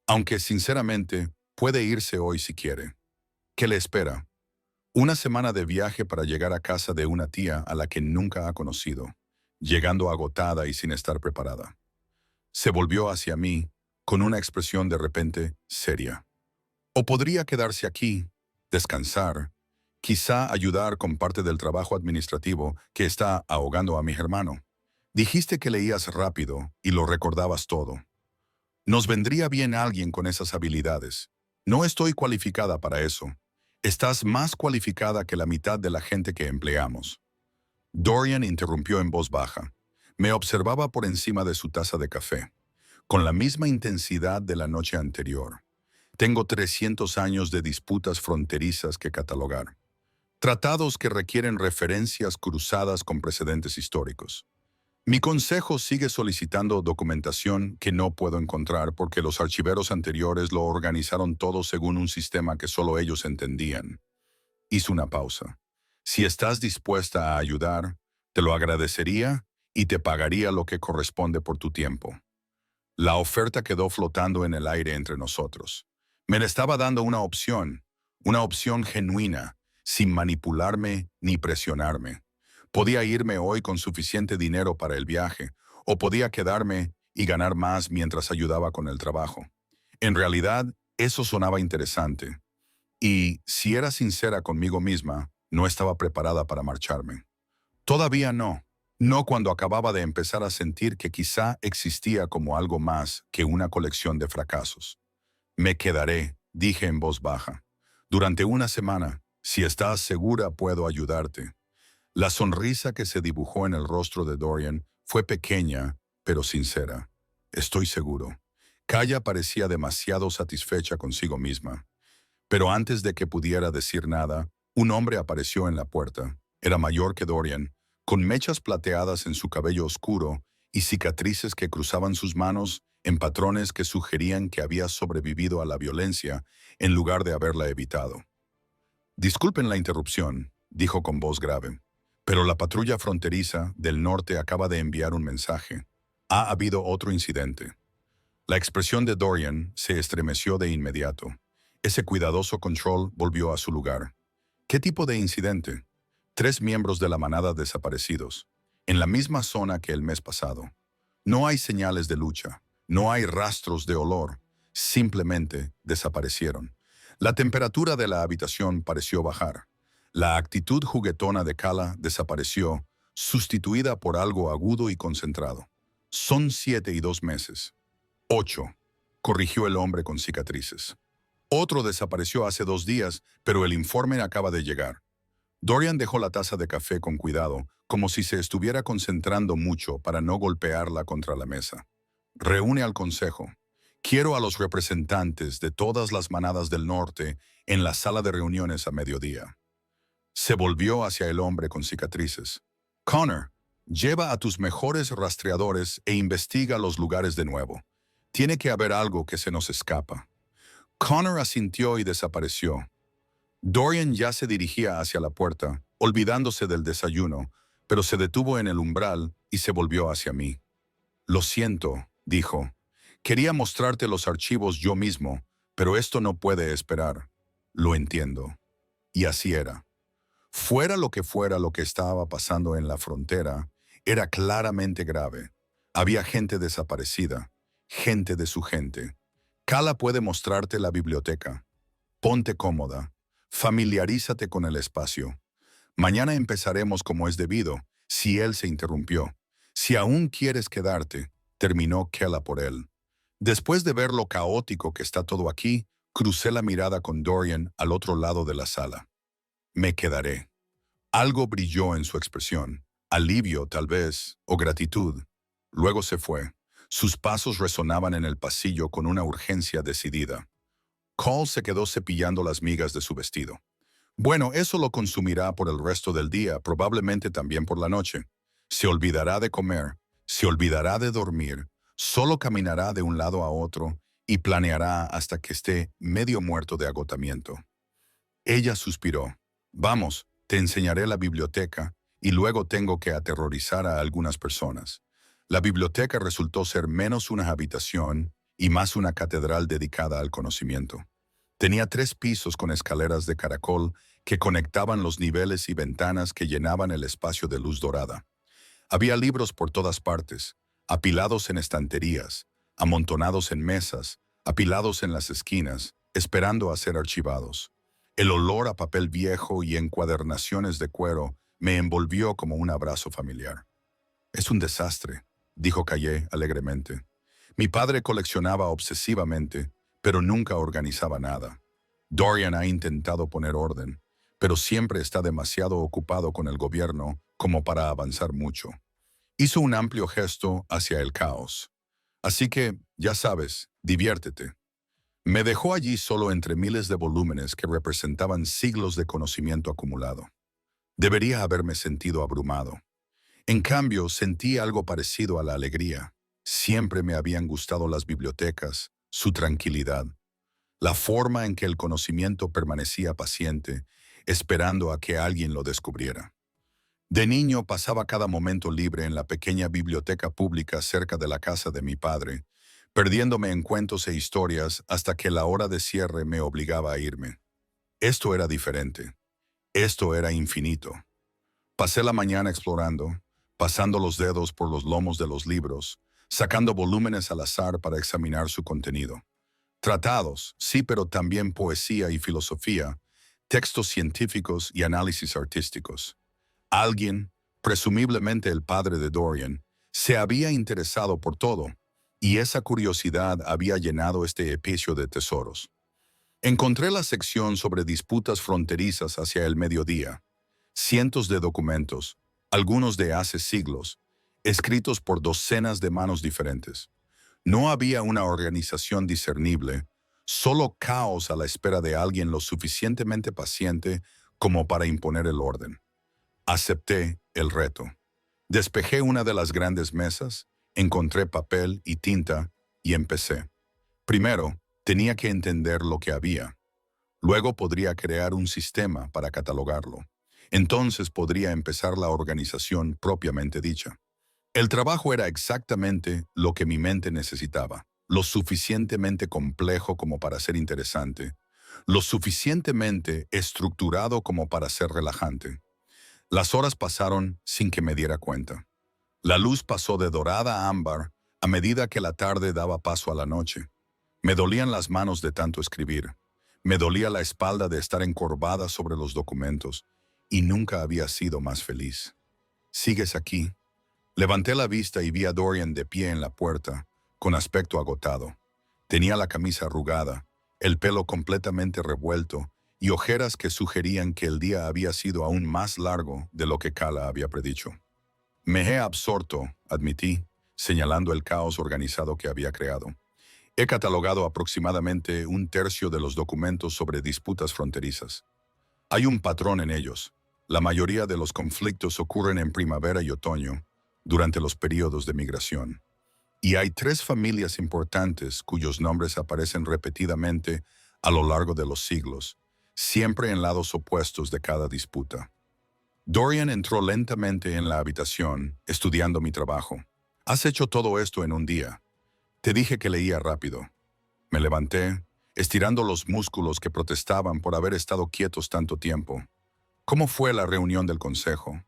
Aunque, sinceramente, puede irse hoy si quiere. ¿Qué le espera? Una semana de viaje para llegar a casa de una tía a la que nunca ha conocido, llegando agotada y sin estar preparada. Se volvió hacia mí, con una expresión de repente seria. O podría quedarse aquí, descansar, quizá ayudar con parte del trabajo administrativo que está ahogando a mi hermano. Dijiste que leías rápido y lo recordabas todo. Nos vendría bien alguien con esas habilidades. No estoy cualificada para eso. Estás más cualificada que la mitad de la gente que empleamos. Dorian interrumpió en voz baja. Me observaba por encima de su taza de café, con la misma intensidad de la noche anterior. Tengo 300 años de disputas fronterizas que catalogar. Tratados que requieren referencias cruzadas con precedentes históricos. Mi consejo sigue solicitando documentación que no puedo encontrar porque los archiveros anteriores lo organizaron todo según un sistema que solo ellos entendían. Hizo una pausa. Si estás dispuesta a ayudar, te lo agradecería y te pagaría lo que corresponde por tu tiempo. La oferta quedó flotando en el aire entre nosotros. Me estaba dando una opción genuina, sin manipularme ni presionarme. Podía irme hoy con suficiente dinero para el viaje, o podía quedarme y ganar más mientras ayudaba con el trabajo. En realidad, eso sonaba interesante. Y, si era sincera conmigo misma, no estaba preparada para marcharme. Todavía no. No cuando acababa de empezar a sentir que quizá existía como algo más que una colección de fracasos. Me quedaré, dije en voz baja. Durante una semana, si estás segura, puedo ayudarte. La sonrisa que se dibujó en el rostro de Dorian fue pequeña, pero sincera. Estoy seguro. Kaya parecía demasiado satisfecha consigo misma. Pero antes de que pudiera decir nada, un hombre apareció en la puerta. Era mayor que Dorian, con mechas plateadas en su cabello oscuro y cicatrices que cruzaban sus manos en patrones que sugerían que había sobrevivido a la violencia en lugar de haberla evitado. Disculpen la interrupción, dijo con voz grave, pero la patrulla fronteriza del norte acaba de enviar un mensaje. Ha habido otro incidente. La expresión de Dorian se estremeció de inmediato. Ese cuidadoso control volvió a su lugar. ¿Qué tipo de incidente? 3 miembros de la manada desaparecidos, en la misma zona que el mes pasado. No hay señales de lucha, no hay rastros de olor, simplemente desaparecieron. La temperatura de la habitación pareció bajar. La actitud juguetona de Kala desapareció, sustituida por algo agudo y concentrado. Son 7 y 2 meses. 8, corrigió el hombre con cicatrices. Otro desapareció hace 2 días, pero el informe acaba de llegar. Dorian dejó la taza de café con cuidado, como si se estuviera concentrando mucho para no golpearla contra la mesa. Reúne al consejo. Quiero a los representantes de todas las manadas del norte en la sala de reuniones a mediodía. Se volvió hacia el hombre con cicatrices. Connor, lleva a tus mejores rastreadores e investiga los lugares de nuevo. Tiene que haber algo que se nos escapa. Connor asintió y desapareció. Dorian ya se dirigía hacia la puerta, olvidándose del desayuno, pero se detuvo en el umbral y se volvió hacia mí. Lo siento, dijo. Quería mostrarte los archivos yo mismo, pero esto no puede esperar. Lo entiendo. Y así era. Fuera lo que estaba pasando en la frontera, era claramente grave. Había gente desaparecida, gente de su gente. Kala puede mostrarte la biblioteca. Ponte cómoda. Familiarízate con el espacio. Mañana empezaremos como es debido, si él se interrumpió. Si aún quieres quedarte, terminó Kela por él. Después de ver lo caótico que está todo aquí, crucé la mirada con Dorian al otro lado de la sala. Me quedaré. Algo brilló en su expresión, alivio tal vez, o gratitud. Luego se fue. Sus pasos resonaban en el pasillo con una urgencia decidida. Cole se quedó cepillando las migas de su vestido. Bueno, eso lo consumirá por el resto del día, probablemente también por la noche. Se olvidará de comer, se olvidará de dormir, solo caminará de un lado a otro y planeará hasta que esté medio muerto de agotamiento. Ella suspiró. Vamos, te enseñaré la biblioteca y luego tengo que aterrorizar a algunas personas. La biblioteca resultó ser menos una habitación y más una catedral dedicada al conocimiento. Tenía 3 pisos con escaleras de caracol que conectaban los niveles y ventanas que llenaban el espacio de luz dorada. Había libros por todas partes, apilados en estanterías, amontonados en mesas, apilados en las esquinas, esperando a ser archivados. El olor a papel viejo y encuadernaciones de cuero me envolvió como un abrazo familiar. «Es un desastre», dijo Calle alegremente. «Mi padre coleccionaba obsesivamente, pero nunca organizaba nada. Dorian ha intentado poner orden, pero siempre está demasiado ocupado con el gobierno como para avanzar mucho». Hizo un amplio gesto hacia el caos. «Así que, ya sabes, diviértete». Me dejó allí solo entre miles de volúmenes que representaban siglos de conocimiento acumulado. Debería haberme sentido abrumado. En cambio, sentí algo parecido a la alegría. Siempre me habían gustado las bibliotecas, su tranquilidad, la forma en que el conocimiento permanecía paciente, esperando a que alguien lo descubriera. De niño pasaba cada momento libre en la pequeña biblioteca pública cerca de la casa de mi padre, perdiéndome en cuentos e historias hasta que la hora de cierre me obligaba a irme. Esto era diferente. Esto era infinito. Pasé la mañana explorando, pasando los dedos por los lomos de los libros, sacando volúmenes al azar para examinar su contenido. Tratados, sí, pero también poesía y filosofía, textos científicos y análisis artísticos. Alguien, presumiblemente el padre de Dorian, se había interesado por todo, y esa curiosidad había llenado este epicio de tesoros. Encontré la sección sobre disputas fronterizas hacia el mediodía. Cientos de documentos, algunos de hace siglos, escritos por docenas de manos diferentes. No había una organización discernible, solo caos a la espera de alguien lo suficientemente paciente como para imponer el orden. Acepté el reto. Despejé una de las grandes mesas, encontré papel y tinta y empecé. Primero, tenía que entender lo que había. Luego podría crear un sistema para catalogarlo. Entonces podría empezar la organización propiamente dicha. El trabajo era exactamente lo que mi mente necesitaba, lo suficientemente complejo como para ser interesante, lo suficientemente estructurado como para ser relajante. Las horas pasaron sin que me diera cuenta. La luz pasó de dorada a ámbar a medida que la tarde daba paso a la noche. Me dolían las manos de tanto escribir. Me dolía la espalda de estar encorvada sobre los documentos, y nunca había sido más feliz. «¿Sigues aquí?» Levanté la vista y vi a Dorian de pie en la puerta, con aspecto agotado. Tenía la camisa arrugada, el pelo completamente revuelto y ojeras que sugerían que el día había sido aún más largo de lo que Kala había predicho. «Me he absorto», admití, señalando el caos organizado que había creado. «He catalogado aproximadamente 1/3 de los documentos sobre disputas fronterizas. Hay un patrón en ellos. La mayoría de los conflictos ocurren en primavera y otoño, durante los periodos de migración. Y hay 3 familias importantes cuyos nombres aparecen repetidamente a lo largo de los siglos, siempre en lados opuestos de cada disputa». Dorian entró lentamente en la habitación, estudiando mi trabajo. «Has hecho todo esto en un día. Te dije que leía rápido». Me levanté, estirando los músculos que protestaban por haber estado quietos tanto tiempo. «¿Cómo fue la reunión del consejo?»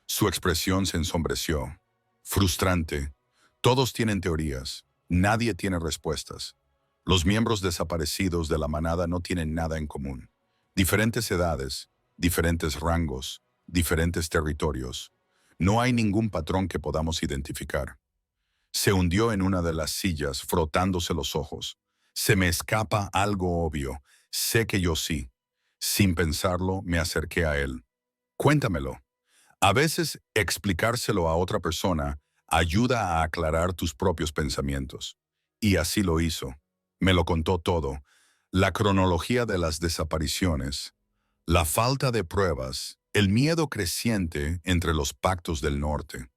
Su expresión se ensombreció. «Frustrante. Todos tienen teorías. Nadie tiene respuestas. Los miembros desaparecidos de la manada no tienen nada en común. Diferentes edades, diferentes rangos, diferentes territorios. No hay ningún patrón que podamos identificar». Se hundió en una de las sillas, frotándose los ojos. «Se me escapa algo obvio. Sé que yo sí». Sin pensarlo, me acerqué a él. «Cuéntamelo». A veces, explicárselo a otra persona Ayuda a aclarar tus propios pensamientos. Y así lo hizo. Me lo contó todo. La cronología de las desapariciones, la falta de pruebas, el miedo creciente entre los pactos del norte.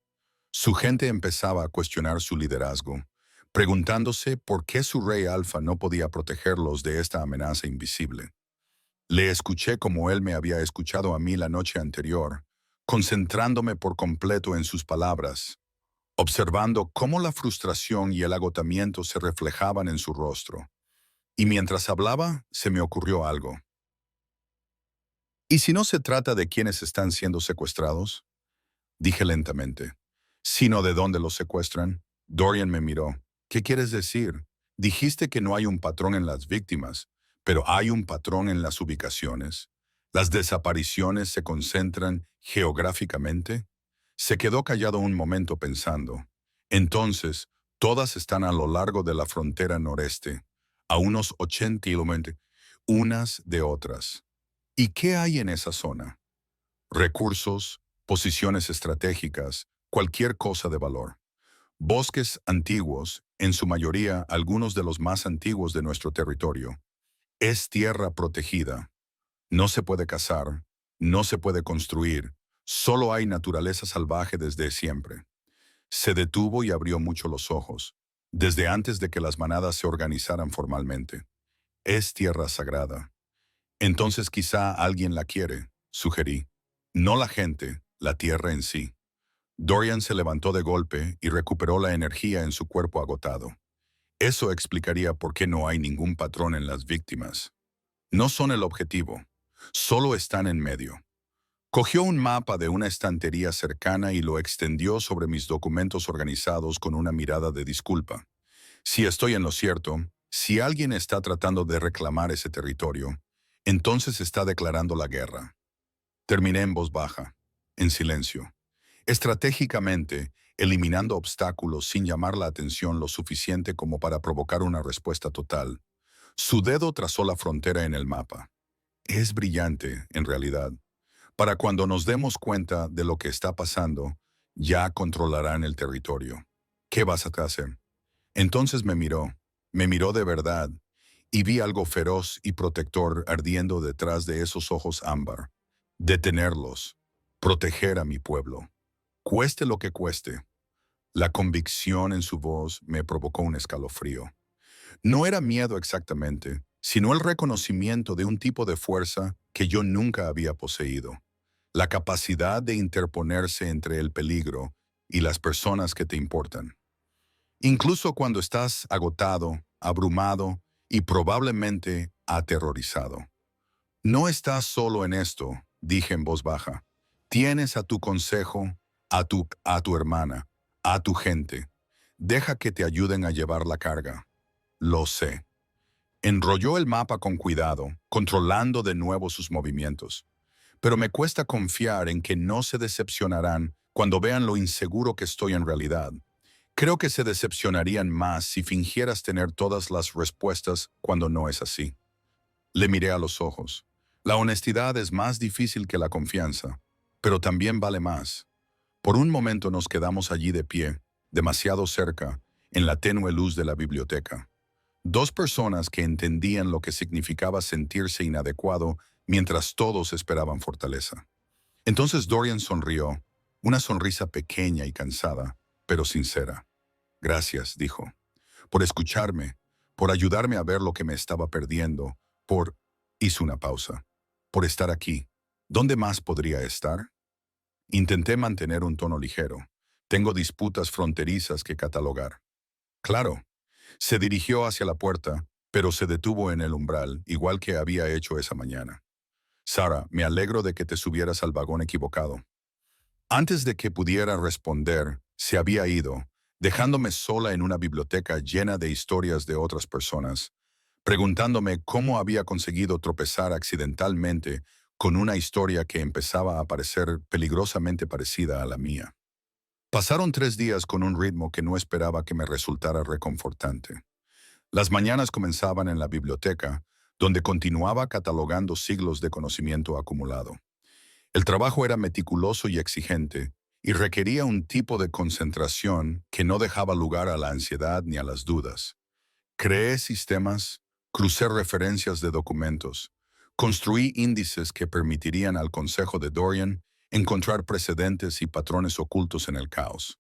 Su gente empezaba a cuestionar su liderazgo, preguntándose por qué su rey Alfa no podía protegerlos de esta amenaza invisible. Le escuché como él me había escuchado a mí la noche anterior, concentrándome por completo en sus palabras, observando cómo la frustración y el agotamiento se reflejaban en su rostro. Y mientras hablaba, se me ocurrió algo. ¿Y si no se trata de quienes están siendo secuestrados? Dije lentamente. ¿Sino de dónde los secuestran? Dorian me miró. ¿Qué quieres decir? Dijiste que no hay un patrón en las víctimas, pero hay un patrón en las ubicaciones. ¿Las desapariciones se concentran geográficamente? Se quedó callado un momento pensando. Entonces, todas están a lo largo de la frontera noreste, a unos 80 kilómetros, unas de otras. ¿Y qué hay en esa zona? Recursos, posiciones estratégicas, cualquier cosa de valor. Bosques antiguos, en su mayoría algunos de los más antiguos de nuestro territorio. Es tierra protegida. No se puede cazar, no se puede construir, solo hay naturaleza salvaje desde siempre. Se detuvo y abrió mucho los ojos, desde antes de que las manadas se organizaran formalmente. Es tierra sagrada. Entonces quizá alguien la quiere, sugerí. No la gente, la tierra en sí. Dorian se levantó de golpe y recuperó la energía en su cuerpo agotado. Eso explicaría por qué no hay ningún patrón en las víctimas. No son el objetivo, solo están en medio. Cogió un mapa de una estantería cercana y lo extendió sobre mis documentos organizados con una mirada de disculpa. Si estoy en lo cierto, si alguien está tratando de reclamar ese territorio, entonces está declarando la guerra. Terminé en voz baja, en silencio. Estratégicamente, eliminando obstáculos sin llamar la atención lo suficiente como para provocar una respuesta total. Su dedo trazó la frontera en el mapa. Es brillante, en realidad. Para cuando nos demos cuenta de lo que está pasando, ya controlarán el territorio. ¿Qué vas a hacer? Entonces me miró de verdad, y vi algo feroz y protector ardiendo detrás de esos ojos ámbar. Detenerlos, proteger a mi pueblo. Cueste lo que cueste. La convicción en su voz me provocó un escalofrío. No era miedo exactamente, sino el reconocimiento de un tipo de fuerza que yo nunca había poseído. La capacidad de interponerse entre el peligro y las personas que te importan. Incluso cuando estás agotado, abrumado y probablemente aterrorizado. No estás solo en esto, dije en voz baja. Tienes a tu consejo, a tu hermana, a tu gente. Deja que te ayuden a llevar la carga. Lo sé. Enrolló el mapa con cuidado, controlando de nuevo sus movimientos. Pero me cuesta confiar en que no se decepcionarán cuando vean lo inseguro que estoy en realidad. Creo que se decepcionarían más si fingieras tener todas las respuestas cuando no es así. Le miré a los ojos. La honestidad es más difícil que la confianza, pero también vale más. Por un momento nos quedamos allí de pie, demasiado cerca, en la tenue luz de la biblioteca. Dos personas que entendían lo que significaba sentirse inadecuado mientras todos esperaban fortaleza. Entonces Dorian sonrió, una sonrisa pequeña y cansada, pero sincera. Gracias, dijo, por escucharme, por ayudarme a ver lo que me estaba perdiendo, hizo una pausa, por estar aquí. ¿Dónde más podría estar? Intenté mantener un tono ligero. Tengo disputas fronterizas que catalogar. Claro. Se dirigió hacia la puerta, pero se detuvo en el umbral, igual que había hecho esa mañana. Sara, me alegro de que te subieras al vagón equivocado. Antes de que pudiera responder, se había ido, dejándome sola en una biblioteca llena de historias de otras personas, preguntándome cómo había conseguido tropezar accidentalmente con una historia que empezaba a parecer peligrosamente parecida a la mía. Pasaron 3 días con un ritmo que no esperaba que me resultara reconfortante. Las mañanas comenzaban en la biblioteca, donde continuaba catalogando siglos de conocimiento acumulado. El trabajo era meticuloso y exigente, y requería un tipo de concentración que no dejaba lugar a la ansiedad ni a las dudas. Creé sistemas, crucé referencias de documentos, construí índices que permitirían al Consejo de Dorian encontrar precedentes y patrones ocultos en el caos.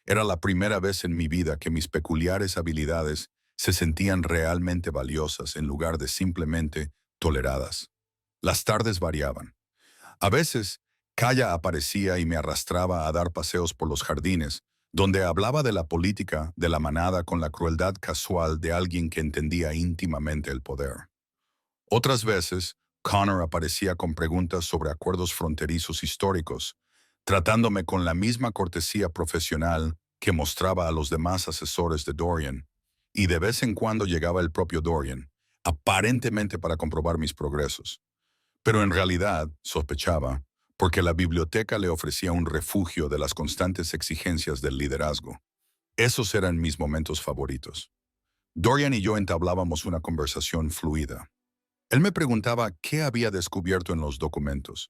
Era la primera vez en mi vida que mis peculiares habilidades se sentían realmente valiosas en lugar de simplemente toleradas. Las tardes variaban. A veces, Kaya aparecía y me arrastraba a dar paseos por los jardines, donde hablaba de la política de la manada con la crueldad casual de alguien que entendía íntimamente el poder. Otras veces, Connor aparecía con preguntas sobre acuerdos fronterizos históricos, tratándome con la misma cortesía profesional que mostraba a los demás asesores de Dorian, y de vez en cuando llegaba el propio Dorian, aparentemente para comprobar mis progresos. Pero en realidad, sospechaba, porque la biblioteca le ofrecía un refugio de las constantes exigencias del liderazgo. Esos eran mis momentos favoritos. Dorian y yo entablábamos una conversación fluida. Él me preguntaba qué había descubierto en los documentos,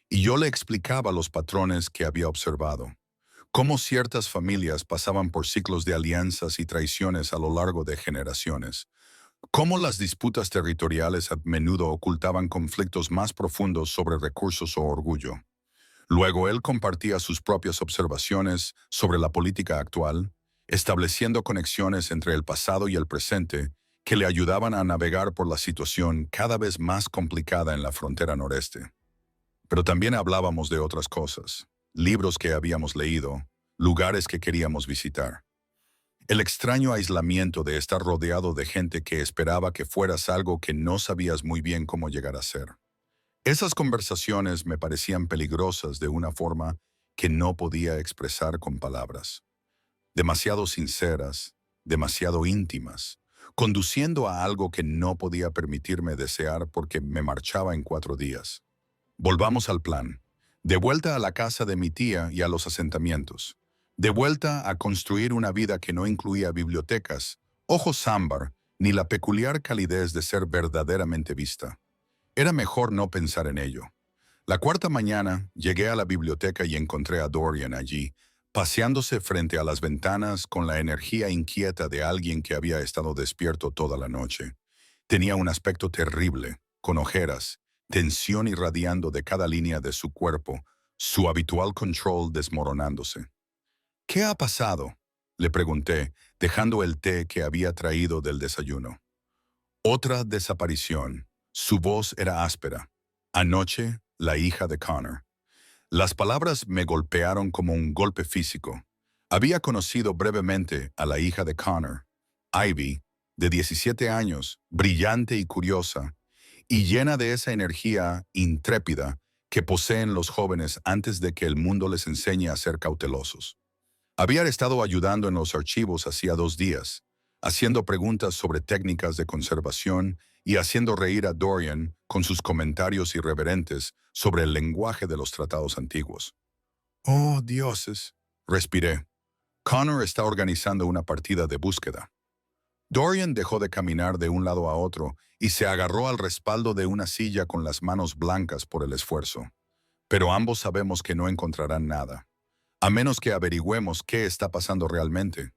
y yo le explicaba los patrones que había observado, cómo ciertas familias pasaban por ciclos de alianzas y traiciones a lo largo de generaciones, cómo las disputas territoriales a menudo ocultaban conflictos más profundos sobre recursos o orgullo. Luego él compartía sus propias observaciones sobre la política actual, estableciendo conexiones entre el pasado y el presente que le ayudaban a navegar por la situación cada vez más complicada en la frontera noreste. Pero también hablábamos de otras cosas, libros que habíamos leído, lugares que queríamos visitar. El extraño aislamiento de estar rodeado de gente que esperaba que fueras algo que no sabías muy bien cómo llegar a ser. Esas conversaciones me parecían peligrosas de una forma que no podía expresar con palabras. Demasiado sinceras, demasiado íntimas, conduciendo a algo que no podía permitirme desear porque me marchaba en 4 días. Volvamos al plan. De vuelta a la casa de mi tía y a los asentamientos. De vuelta a construir una vida que no incluía bibliotecas, ojos ámbar, ni la peculiar calidez de ser verdaderamente vista. Era mejor no pensar en ello. La cuarta mañana llegué a la biblioteca y encontré a Dorian allí, paseándose frente a las ventanas con la energía inquieta de alguien que había estado despierto toda la noche. Tenía un aspecto terrible, con ojeras, tensión irradiando de cada línea de su cuerpo, su habitual control desmoronándose. ¿Qué ha pasado?, le pregunté, dejando el té que había traído del desayuno. Otra desaparición. Su voz era áspera. Anoche, la hija de Connor. Las palabras me golpearon como un golpe físico. Había conocido brevemente a la hija de Connor, Ivy, de 17 años, brillante y curiosa, y llena de esa energía intrépida que poseen los jóvenes antes de que el mundo les enseñe a ser cautelosos. Había estado ayudando en los archivos hacía 2 días, haciendo preguntas sobre técnicas de conservación y haciendo reír a Dorian con sus comentarios irreverentes sobre el lenguaje de los tratados antiguos. «Oh, dioses», respiré. Connor está organizando una partida de búsqueda. Dorian dejó de caminar de un lado a otro y se agarró al respaldo de una silla con las manos blancas por el esfuerzo. Pero ambos sabemos que no encontrarán nada, a menos que averigüemos qué está pasando realmente.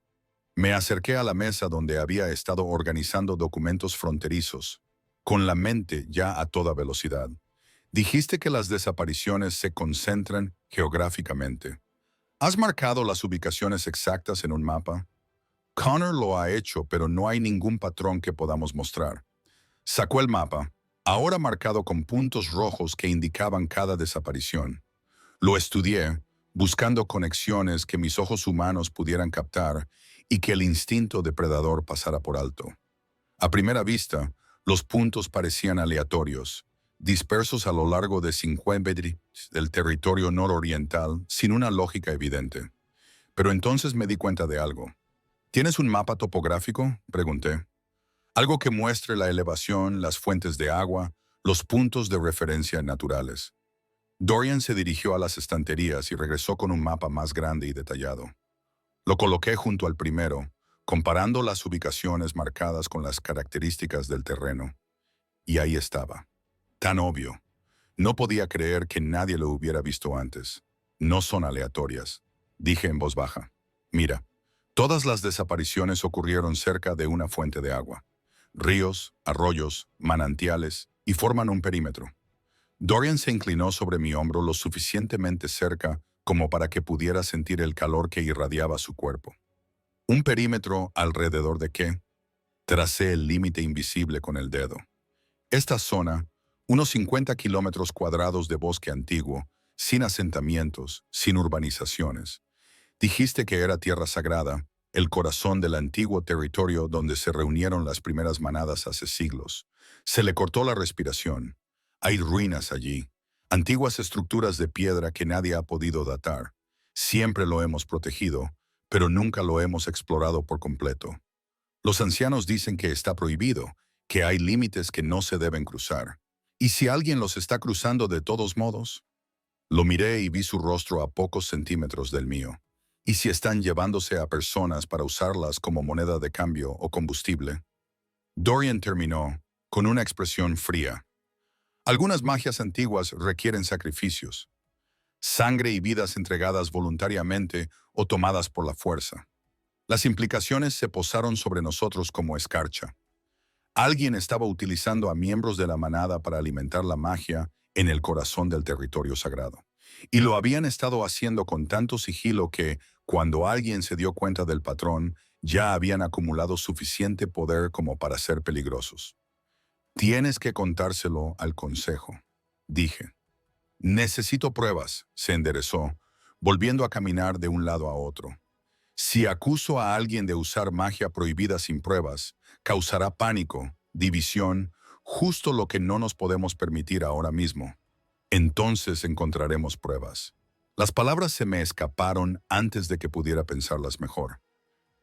Me acerqué a la mesa donde había estado organizando documentos fronterizos, con la mente ya a toda velocidad. Dijiste que las desapariciones se concentran geográficamente. ¿Has marcado las ubicaciones exactas en un mapa? Connor lo ha hecho, pero no hay ningún patrón que podamos mostrar. Sacó el mapa, ahora marcado con puntos rojos que indicaban cada desaparición. Lo estudié, buscando conexiones que mis ojos humanos pudieran captar y que el instinto depredador pasara por alto. A primera vista, los puntos parecían aleatorios, dispersos a lo largo de 50 del territorio nororiental sin una lógica evidente. Pero entonces me di cuenta de algo. ¿Tienes un mapa topográfico?, pregunté. Algo que muestre la elevación, las fuentes de agua, los puntos de referencia naturales. Dorian se dirigió a las estanterías y regresó con un mapa más grande y detallado. Lo coloqué junto al primero, comparando las ubicaciones marcadas con las características del terreno. Y ahí estaba. Tan obvio. No podía creer que nadie lo hubiera visto antes. No son aleatorias, dije en voz baja. Mira, todas las desapariciones ocurrieron cerca de una fuente de agua. Ríos, arroyos, manantiales, y forman un perímetro. Dorian se inclinó sobre mi hombro lo suficientemente cerca como para que pudiera sentir el calor que irradiaba su cuerpo. ¿Un perímetro alrededor de qué? Tracé el límite invisible con el dedo. Esta zona, unos 50 kilómetros cuadrados de bosque antiguo, sin asentamientos, sin urbanizaciones. Dijiste que era tierra sagrada, el corazón del antiguo territorio donde se reunieron las primeras manadas hace siglos. Se le cortó la respiración. Hay ruinas allí, antiguas estructuras de piedra que nadie ha podido datar. Siempre lo hemos protegido, pero nunca lo hemos explorado por completo. Los ancianos dicen que está prohibido, que hay límites que no se deben cruzar. ¿Y si alguien los está cruzando de todos modos? Lo miré y vi su rostro a pocos centímetros del mío. ¿Y si están llevándose a personas para usarlas como moneda de cambio o combustible? Dorian terminó con una expresión fría. Algunas magias antiguas requieren sacrificios, sangre y vidas entregadas voluntariamente o tomadas por la fuerza. Las implicaciones se posaron sobre nosotros como escarcha. Alguien estaba utilizando a miembros de la manada para alimentar la magia en el corazón del territorio sagrado. Y lo habían estado haciendo con tanto sigilo que, cuando alguien se dio cuenta del patrón, ya habían acumulado suficiente poder como para ser peligrosos. Tienes que contárselo al consejo, dije. Necesito pruebas, se enderezó, volviendo a caminar de un lado a otro. Si acuso a alguien de usar magia prohibida sin pruebas, causará pánico, división, justo lo que no nos podemos permitir ahora mismo. Entonces encontraremos pruebas. Las palabras se me escaparon antes de que pudiera pensarlas mejor.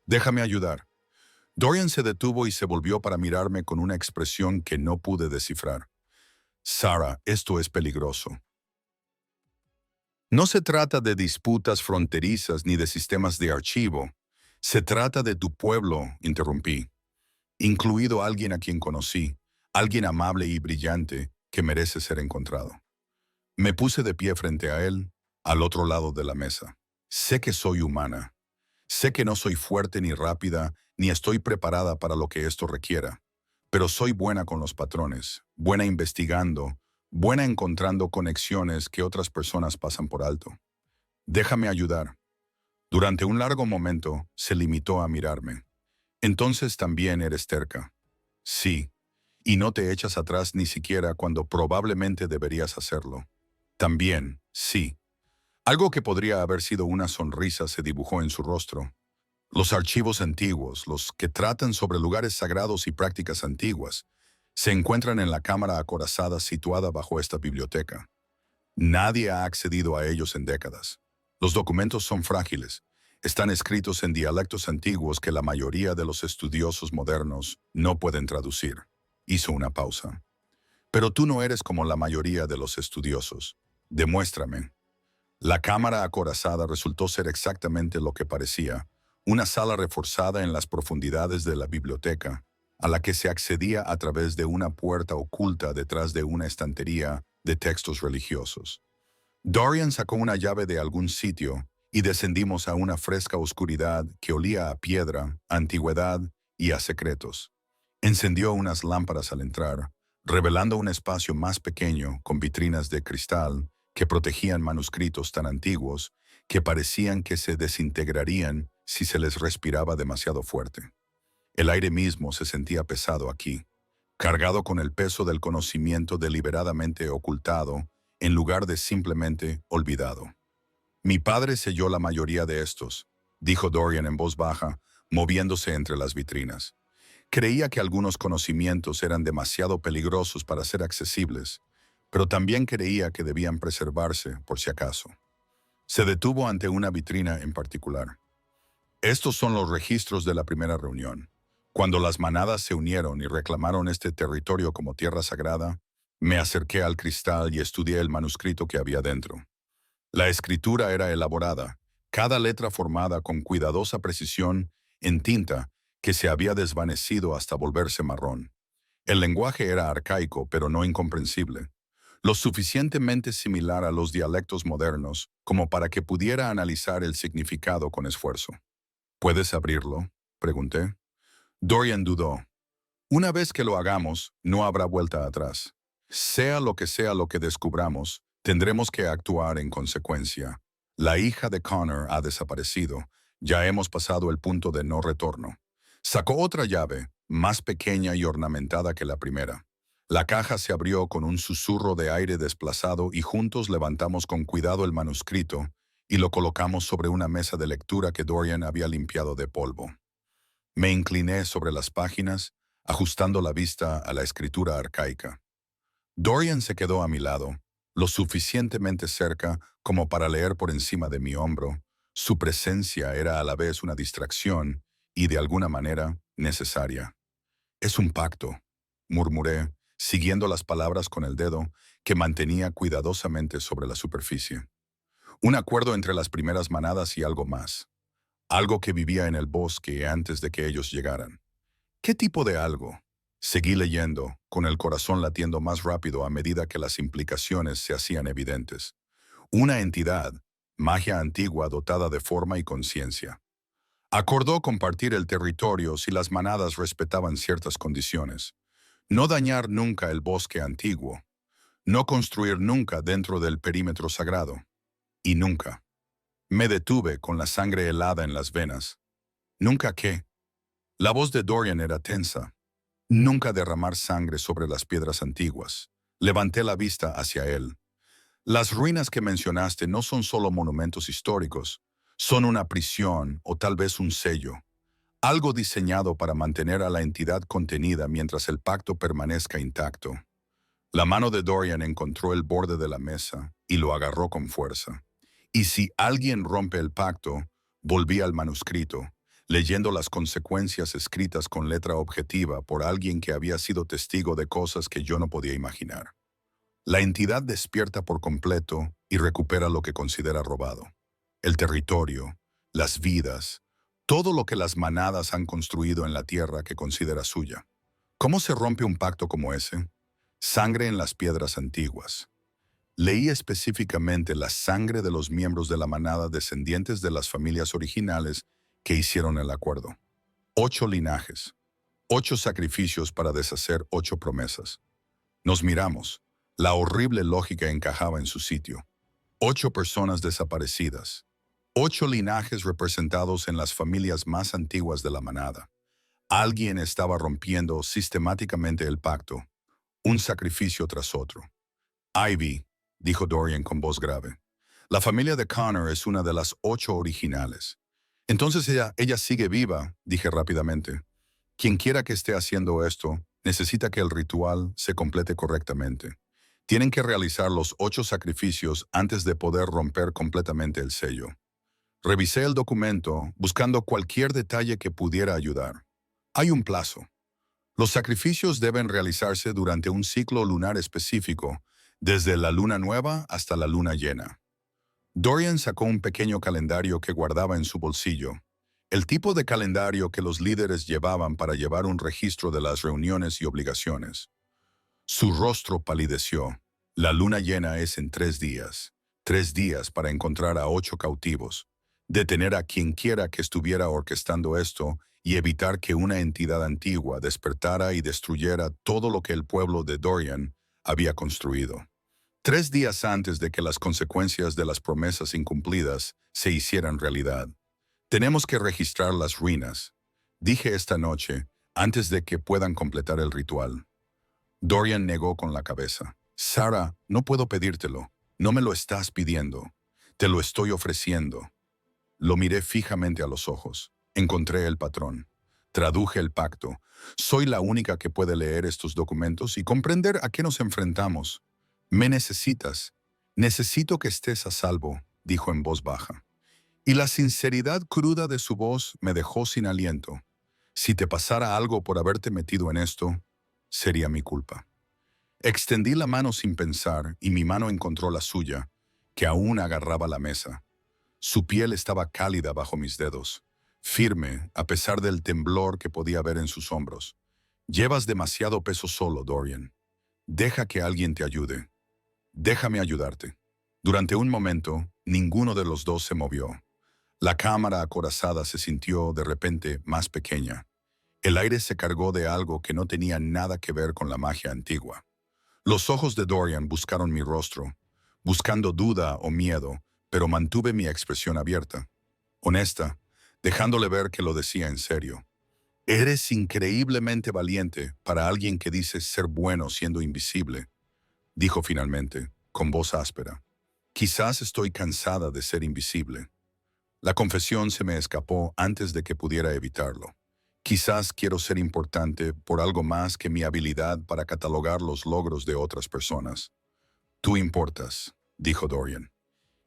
Déjame ayudar. Dorian se detuvo y se volvió para mirarme con una expresión que no pude descifrar. Sarah, esto es peligroso. No se trata de disputas fronterizas ni de sistemas de archivo. Se trata de tu pueblo, interrumpí, incluido alguien a quien conocí, alguien amable y brillante que merece ser encontrado. Me puse de pie frente a él, al otro lado de la mesa. Sé que soy humana. Sé que no soy fuerte ni rápida, ni estoy preparada para lo que esto requiera. Pero soy buena con los patrones, buena investigando, buena encontrando conexiones que otras personas pasan por alto. Déjame ayudar. Durante un largo momento se limitó a mirarme. Entonces también eres terca. Sí, y no te echas atrás ni siquiera cuando probablemente deberías hacerlo. También, sí. Algo que podría haber sido una sonrisa se dibujó en su rostro. Los archivos antiguos, los que tratan sobre lugares sagrados y prácticas antiguas, se encuentran en la cámara acorazada situada bajo esta biblioteca. Nadie ha accedido a ellos en décadas. Los documentos son frágiles. Están escritos en dialectos antiguos que la mayoría de los estudiosos modernos no pueden traducir. Hizo una pausa. Pero tú no eres como la mayoría de los estudiosos. Demuéstrame. La cámara acorazada resultó ser exactamente lo que parecía, una sala reforzada en las profundidades de la biblioteca, a la que se accedía a través de una puerta oculta detrás de una estantería de textos religiosos. Dorian sacó una llave de algún sitio y descendimos a una fresca oscuridad que olía a piedra, a antigüedad y a secretos. Encendió unas lámparas al entrar, revelando un espacio más pequeño con vitrinas de cristal que protegían manuscritos tan antiguos que parecían que se desintegrarían si se les respiraba demasiado fuerte. El aire mismo se sentía pesado aquí, cargado con el peso del conocimiento deliberadamente ocultado en lugar de simplemente olvidado. Mi padre selló la mayoría de estos, dijo Dorian en voz baja, moviéndose entre las vitrinas. Creía que algunos conocimientos eran demasiado peligrosos para ser accesibles, pero también creía que debían preservarse por si acaso. Se detuvo ante una vitrina en particular. Estos son los registros de la primera reunión. Cuando las manadas se unieron y reclamaron este territorio como tierra sagrada, me acerqué al cristal y estudié el manuscrito que había dentro. La escritura era elaborada, cada letra formada con cuidadosa precisión en tinta que se había desvanecido hasta volverse marrón. El lenguaje era arcaico, pero no incomprensible. lo suficientemente similar a los dialectos modernos como para que pudiera analizar el significado con esfuerzo. ¿Puedes abrirlo?, pregunté. Dorian dudó. Una vez que lo hagamos, no habrá vuelta atrás. Sea lo que descubramos, tendremos que actuar en consecuencia. La hija de Connor ha desaparecido. Ya hemos pasado el punto de no retorno. Sacó otra llave, más pequeña y ornamentada que la primera. La caja se abrió con un susurro de aire desplazado y juntos levantamos con cuidado el manuscrito y lo colocamos sobre una mesa de lectura que Dorian había limpiado de polvo. Me incliné sobre las páginas, ajustando la vista a la escritura arcaica. Dorian se quedó a mi lado, lo suficientemente cerca como para leer por encima de mi hombro. Su presencia era a la vez una distracción y, de alguna manera, necesaria. «Es un pacto», murmuré, siguiendo las palabras con el dedo que mantenía cuidadosamente sobre la superficie. Un acuerdo entre las primeras manadas y algo más. Algo que vivía en el bosque antes de que ellos llegaran. ¿Qué tipo de algo? Seguí leyendo, con el corazón latiendo más rápido a medida que las implicaciones se hacían evidentes. Una entidad, magia antigua dotada de forma y conciencia. Acordó compartir el territorio si las manadas respetaban ciertas condiciones. No dañar nunca el bosque antiguo. No construir nunca dentro del perímetro sagrado. Y nunca. Me detuve con la sangre helada en las venas. ¿Nunca qué? La voz de Dorian era tensa. Nunca derramar sangre sobre las piedras antiguas. Levanté la vista hacia él. Las ruinas que mencionaste no son solo monumentos históricos, son una prisión o tal vez un sello. Algo diseñado para mantener a la entidad contenida mientras el pacto permanezca intacto. La mano de Dorian encontró el borde de la mesa y lo agarró con fuerza. Y si alguien rompe el pacto, volví al manuscrito, leyendo las consecuencias escritas con letra objetiva por alguien que había sido testigo de cosas que yo no podía imaginar. La entidad despierta por completo y recupera lo que considera robado. El territorio, las vidas, todo lo que las manadas han construido en la tierra que considera suya. ¿Cómo se rompe un pacto como ese? Sangre en las piedras antiguas. Leí específicamente la sangre de los miembros de la manada descendientes de las familias originales que hicieron el acuerdo. 8 linajes, 8 sacrificios para deshacer 8 promesas. Nos miramos. La horrible lógica encajaba en su sitio. 8 personas desaparecidas. 8 linajes representados en las familias más antiguas de la manada. Alguien estaba rompiendo sistemáticamente el pacto, un sacrificio tras otro. Ivy, dijo Dorian con voz grave. La familia de Connor es una de las 8 originales. Entonces ella sigue viva, dije rápidamente. Quien quiera que esté haciendo esto, necesita que el ritual se complete correctamente. Tienen que realizar los 8 sacrificios antes de poder romper completamente el sello. Revisé el documento, buscando cualquier detalle que pudiera ayudar. Hay un plazo. Los sacrificios deben realizarse durante un ciclo lunar específico, desde la luna nueva hasta la luna llena. Dorian sacó un pequeño calendario que guardaba en su bolsillo, el tipo de calendario que los líderes llevaban para llevar un registro de las reuniones y obligaciones. Su rostro palideció. La luna llena es en 3 días. 3 días para encontrar a 8 cautivos, detener a quien quiera que estuviera orquestando esto y evitar que una entidad antigua despertara y destruyera todo lo que el pueblo de Dorian había construido. 3 días antes de que las consecuencias de las promesas incumplidas se hicieran realidad. Tenemos que registrar las ruinas, dije esta noche, antes de que puedan completar el ritual. Dorian negó con la cabeza. Sarah, no puedo pedírtelo. No me lo estás pidiendo. Te lo estoy ofreciendo. Lo miré fijamente a los ojos. Encontré el patrón. Traduje el pacto. Soy la única que puede leer estos documentos y comprender a qué nos enfrentamos. Me necesitas. Necesito que estés a salvo, dijo en voz baja. Y la sinceridad cruda de su voz me dejó sin aliento. Si te pasara algo por haberte metido en esto, sería mi culpa. Extendí la mano sin pensar y mi mano encontró la suya, que aún agarraba la mesa. Su piel estaba cálida bajo mis dedos, firme a pesar del temblor que podía ver en sus hombros. Llevas demasiado peso solo, Dorian. Deja que alguien te ayude. Déjame ayudarte. Durante un momento, ninguno de los dos se movió. La cámara acorazada se sintió de repente más pequeña. El aire se cargó de algo que no tenía nada que ver con la magia antigua. Los ojos de Dorian buscaron mi rostro, buscando duda o miedo, pero mantuve mi expresión abierta, honesta, dejándole ver que lo decía en serio. Eres increíblemente valiente para alguien que dice ser bueno siendo invisible, dijo finalmente, con voz áspera. Quizás estoy cansada de ser invisible. La confesión se me escapó antes de que pudiera evitarlo. Quizás quiero ser importante por algo más que mi habilidad para catalogar los logros de otras personas. Tú importas, dijo Dorian,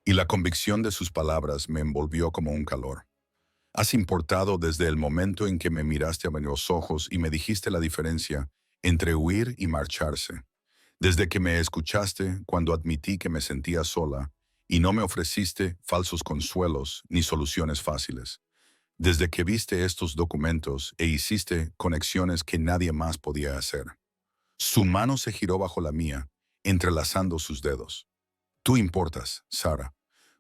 y la convicción de sus palabras me envolvió como un calor. Has importado desde el momento en que me miraste a los ojos y me dijiste la diferencia entre huir y marcharse. Desde que me escuchaste cuando admití que me sentía sola y no me ofreciste falsos consuelos ni soluciones fáciles. Desde que viste estos documentos e hiciste conexiones que nadie más podía hacer. Su mano se giró bajo la mía, entrelazando sus dedos. Tú importas, Sara.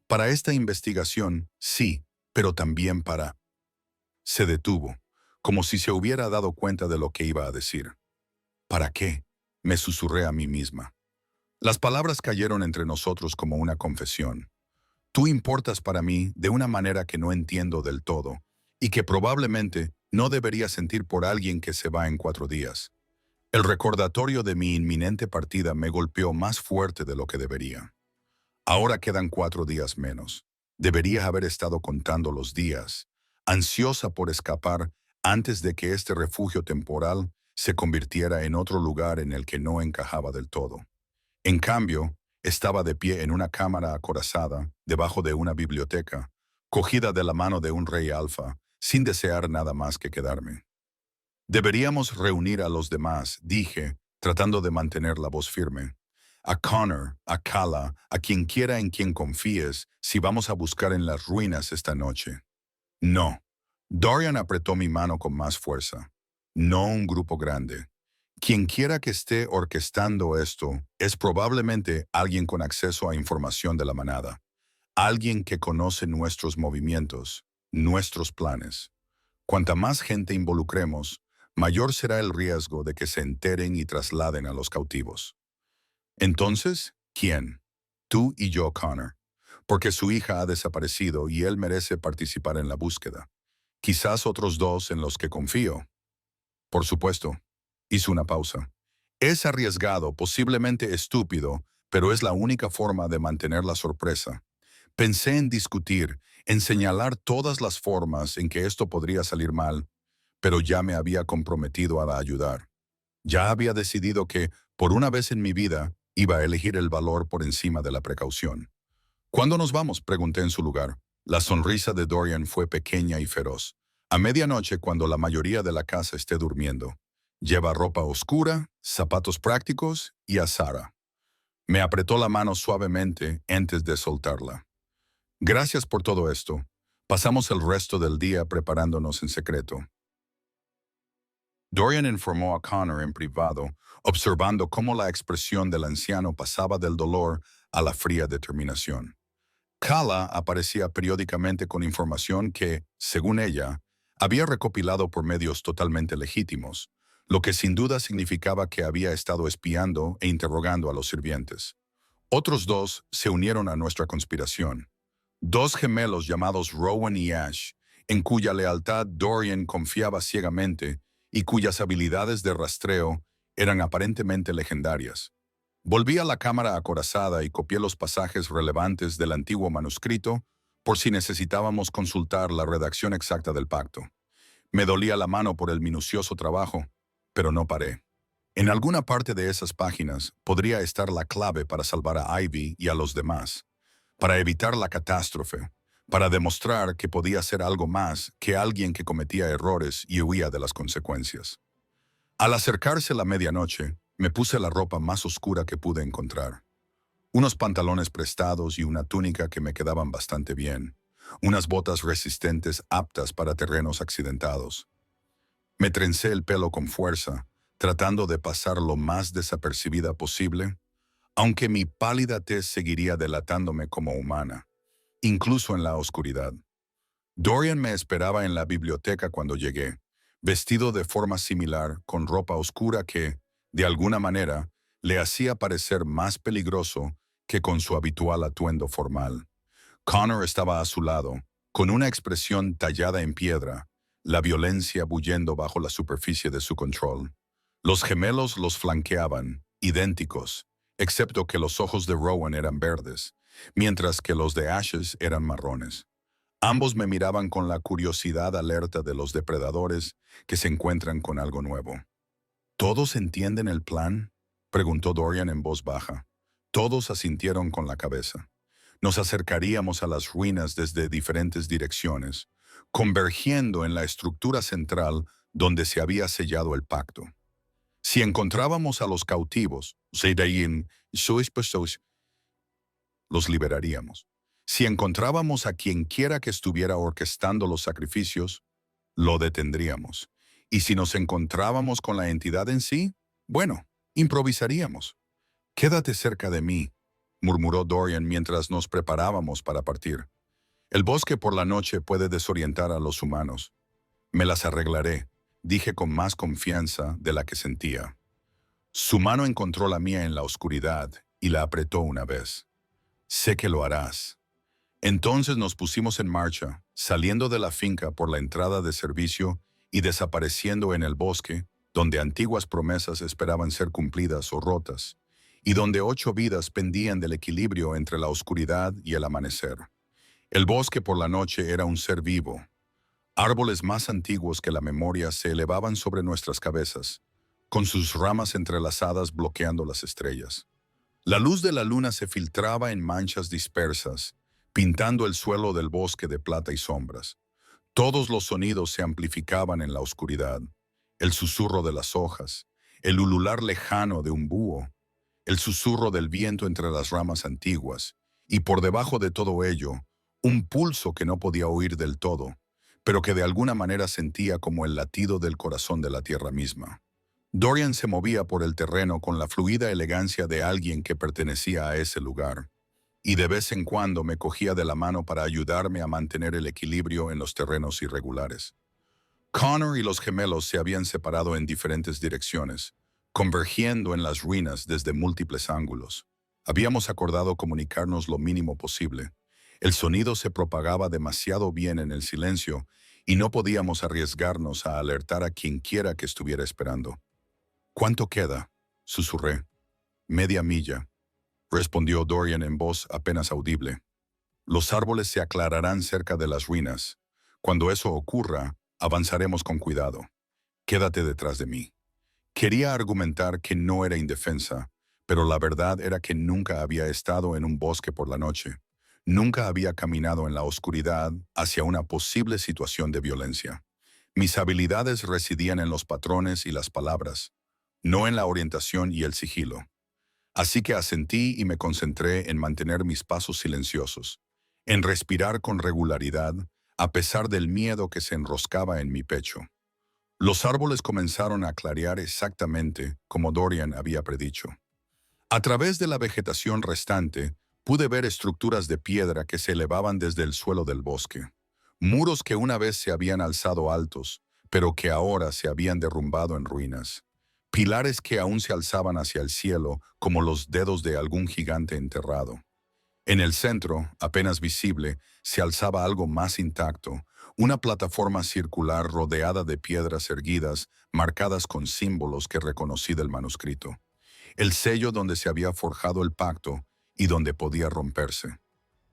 Para esta investigación, sí, pero también para... Se detuvo, como si se hubiera dado cuenta de lo que iba a decir. ¿Para qué? Me susurré a mí misma. Las palabras cayeron entre nosotros como una confesión. Tú importas para mí de una manera que no entiendo del todo y que probablemente no debería sentir por alguien que se va en 4 días. El recordatorio de mi inminente partida me golpeó más fuerte de lo que debería. Ahora quedan 4 días menos. Debería haber estado contando los días, ansiosa por escapar antes de que este refugio temporal se convirtiera en otro lugar en el que no encajaba del todo. En cambio, estaba de pie en una cámara acorazada, debajo de una biblioteca, cogida de la mano de un rey alfa, sin desear nada más que quedarme. Deberíamos reunir a los demás, dije, tratando de mantener la voz firme. A Connor, a Kala, a quien quiera en quien confíes, si vamos a buscar en las ruinas esta noche. No. Dorian apretó mi mano con más fuerza. No un grupo grande. Quien quiera que esté orquestando esto es probablemente alguien con acceso a información de la manada. Alguien que conoce nuestros movimientos, nuestros planes. Cuanta más gente involucremos, mayor será el riesgo de que se enteren y trasladen a los cautivos. Entonces, ¿quién? Tú y yo, Connor. Porque su hija ha desaparecido y él merece participar en la búsqueda. Quizás otros 2 en los que confío. Por supuesto. Hizo una pausa. Es arriesgado, posiblemente estúpido, pero es la única forma de mantener la sorpresa. Pensé en discutir, en señalar todas las formas en que esto podría salir mal, pero ya me había comprometido a ayudar. Ya había decidido que, por una vez en mi vida, iba a elegir el valor por encima de la precaución. ¿Cuándo nos vamos?, pregunté en su lugar. La sonrisa de Dorian fue pequeña y feroz. A medianoche, cuando la mayoría de la casa esté durmiendo. Lleva ropa oscura, zapatos prácticos y a Sara. Me apretó la mano suavemente antes de soltarla. Gracias por todo esto. Pasamos el resto del día preparándonos en secreto. Dorian informó a Connor en privado, observando cómo la expresión del anciano pasaba del dolor a la fría determinación. Kala aparecía periódicamente con información que, según ella, había recopilado por medios totalmente legítimos, lo que sin duda significaba que había estado espiando e interrogando a los sirvientes. Otros 2 se unieron a nuestra conspiración. 2 gemelos llamados Rowan y Ash, en cuya lealtad Dorian confiaba ciegamente y cuyas habilidades de rastreo eran aparentemente legendarias. Volví a la cámara acorazada y copié los pasajes relevantes del antiguo manuscrito por si necesitábamos consultar la redacción exacta del pacto. Me dolía la mano por el minucioso trabajo, pero no paré. En alguna parte de esas páginas podría estar la clave para salvar a Ivy y a los demás, para evitar la catástrofe, para demostrar que podía ser algo más que alguien que cometía errores y huía de las consecuencias. Al acercarse la medianoche, me puse la ropa más oscura que pude encontrar. Unos pantalones prestados y una túnica que me quedaban bastante bien. Unas botas resistentes aptas para terrenos accidentados. Me trencé el pelo con fuerza, tratando de pasar lo más desapercibida posible, aunque mi pálida tez seguiría delatándome como humana, incluso en la oscuridad. Dorian me esperaba en la biblioteca cuando llegué, vestido de forma similar, con ropa oscura que, de alguna manera, le hacía parecer más peligroso que con su habitual atuendo formal. Connor estaba a su lado, con una expresión tallada en piedra, la violencia bullendo bajo la superficie de su control. Los gemelos los flanqueaban, idénticos, excepto que los ojos de Rowan eran verdes, mientras que los de Ashes eran marrones. Ambos me miraban con la curiosidad alerta de los depredadores que se encuentran con algo nuevo. ¿Todos entienden el plan?, preguntó Dorian en voz baja. Todos asintieron con la cabeza. Nos acercaríamos a las ruinas desde diferentes direcciones, convergiendo en la estructura central donde se había sellado el pacto. Si encontrábamos a los cautivos, los liberaríamos. Si encontrábamos a quien quiera que estuviera orquestando los sacrificios, lo detendríamos. Y si nos encontrábamos con la entidad en sí, bueno, improvisaríamos. «Quédate cerca de mí», murmuró Dorian mientras nos preparábamos para partir. «El bosque por la noche puede desorientar a los humanos. Me las arreglaré», dije con más confianza de la que sentía. Su mano encontró la mía en la oscuridad y la apretó una vez. «Sé que lo harás». Entonces nos pusimos en marcha, saliendo de la finca por la entrada de servicio y desapareciendo en el bosque, donde antiguas promesas esperaban ser cumplidas o rotas, y donde 8 vidas pendían del equilibrio entre la oscuridad y el amanecer. El bosque por la noche era un ser vivo. Árboles más antiguos que la memoria se elevaban sobre nuestras cabezas, con sus ramas entrelazadas bloqueando las estrellas. La luz de la luna se filtraba en manchas dispersas, pintando el suelo del bosque de plata y sombras. Todos los sonidos se amplificaban en la oscuridad. El susurro de las hojas, el ulular lejano de un búho, el susurro del viento entre las ramas antiguas, y por debajo de todo ello, un pulso que no podía oír del todo, pero que de alguna manera sentía como el latido del corazón de la tierra misma. Dorian se movía por el terreno con la fluida elegancia de alguien que pertenecía a ese lugar, y de vez en cuando me cogía de la mano para ayudarme a mantener el equilibrio en los terrenos irregulares. Connor y los gemelos se habían separado en diferentes direcciones, convergiendo en las ruinas desde múltiples ángulos. Habíamos acordado comunicarnos lo mínimo posible. El sonido se propagaba demasiado bien en el silencio y no podíamos arriesgarnos a alertar a quien quiera que estuviera esperando. «¿Cuánto queda?», susurré. «Media milla», respondió Dorian en voz apenas audible. «Los árboles se aclararán cerca de las ruinas. Cuando eso ocurra, avanzaremos con cuidado. Quédate detrás de mí». Quería argumentar que no era indefensa, pero la verdad era que nunca había estado en un bosque por la noche. Nunca había caminado en la oscuridad hacia una posible situación de violencia. Mis habilidades residían en los patrones y las palabras, no en la orientación y el sigilo. Así que asentí y me concentré en mantener mis pasos silenciosos, en respirar con regularidad, a pesar del miedo que se enroscaba en mi pecho. Los árboles comenzaron a clarear exactamente como Dorian había predicho. A través de la vegetación restante, pude ver estructuras de piedra que se elevaban desde el suelo del bosque. Muros que una vez se habían alzado altos, pero que ahora se habían derrumbado en ruinas. Pilares que aún se alzaban hacia el cielo como los dedos de algún gigante enterrado. En el centro, apenas visible, se alzaba algo más intacto, una plataforma circular rodeada de piedras erguidas, marcadas con símbolos que reconocí del manuscrito. El sello donde se había forjado el pacto y donde podía romperse.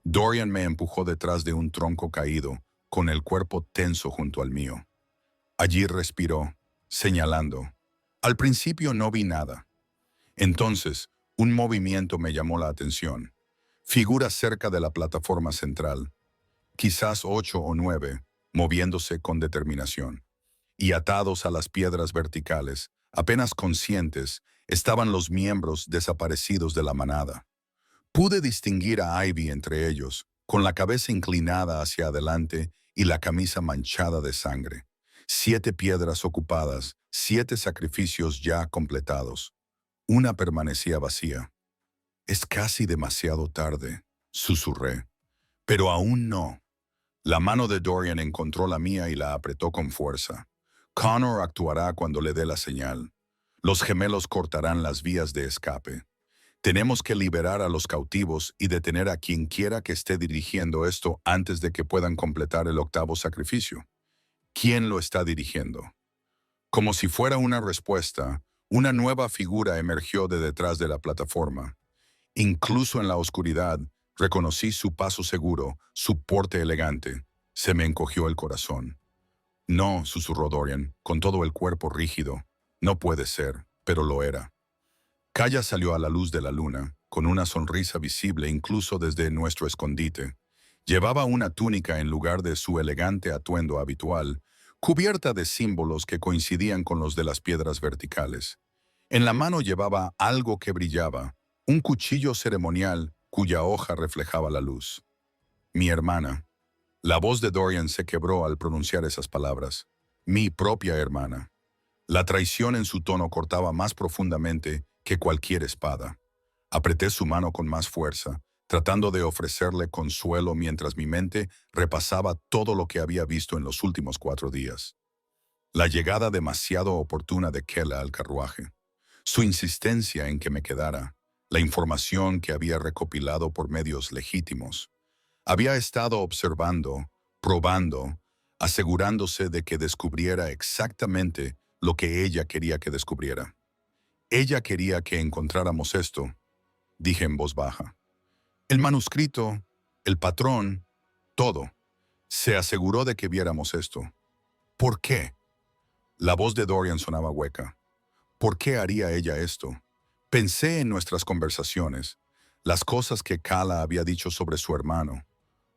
Dorian me empujó detrás de un tronco caído, con el cuerpo tenso junto al mío. Allí respiró, señalando. Al principio no vi nada. Entonces, un movimiento me llamó la atención. Figuras cerca de la plataforma central, quizás 8 o 9, moviéndose con determinación. Y atados a las piedras verticales, apenas conscientes, estaban los miembros desaparecidos de la manada. Pude distinguir a Ivy entre ellos, con la cabeza inclinada hacia adelante y la camisa manchada de sangre. 7 piedras ocupadas, 7 sacrificios ya completados. Una permanecía vacía. Es casi demasiado tarde, susurré. Pero aún no. La mano de Dorian encontró la mía y la apretó con fuerza. Connor actuará cuando le dé la señal. Los gemelos cortarán las vías de escape. Tenemos que liberar a los cautivos y detener a quien quiera que esté dirigiendo esto antes de que puedan completar el octavo sacrificio. ¿Quién lo está dirigiendo? Como si fuera una respuesta, una nueva figura emergió de detrás de la plataforma. Incluso en la oscuridad, reconocí su paso seguro, su porte elegante. Se me encogió el corazón. No, susurró Dorian, con todo el cuerpo rígido. No puede ser, pero lo era. Kaya salió a la luz de la luna, con una sonrisa visible incluso desde nuestro escondite. Llevaba una túnica en lugar de su elegante atuendo habitual, cubierta de símbolos que coincidían con los de las piedras verticales. En la mano llevaba algo que brillaba, un cuchillo ceremonial cuya hoja reflejaba la luz. Mi hermana. La voz de Dorian se quebró al pronunciar esas palabras. Mi propia hermana. La traición en su tono cortaba más profundamente que cualquier espada. Apreté su mano con más fuerza, tratando de ofrecerle consuelo mientras mi mente repasaba todo lo que había visto en los últimos 4 días. La llegada demasiado oportuna de Kela al carruaje. Su insistencia en que me quedara. La información que había recopilado por medios legítimos. Había estado observando, probando, asegurándose de que descubriera exactamente lo que ella quería que descubriera. Ella quería que encontráramos esto, dije en voz baja. El manuscrito, el patrón, todo. Se aseguró de que viéramos esto. ¿Por qué? La voz de Dorian sonaba hueca. ¿Por qué haría ella esto? Pensé en nuestras conversaciones, las cosas que Kala había dicho sobre su hermano,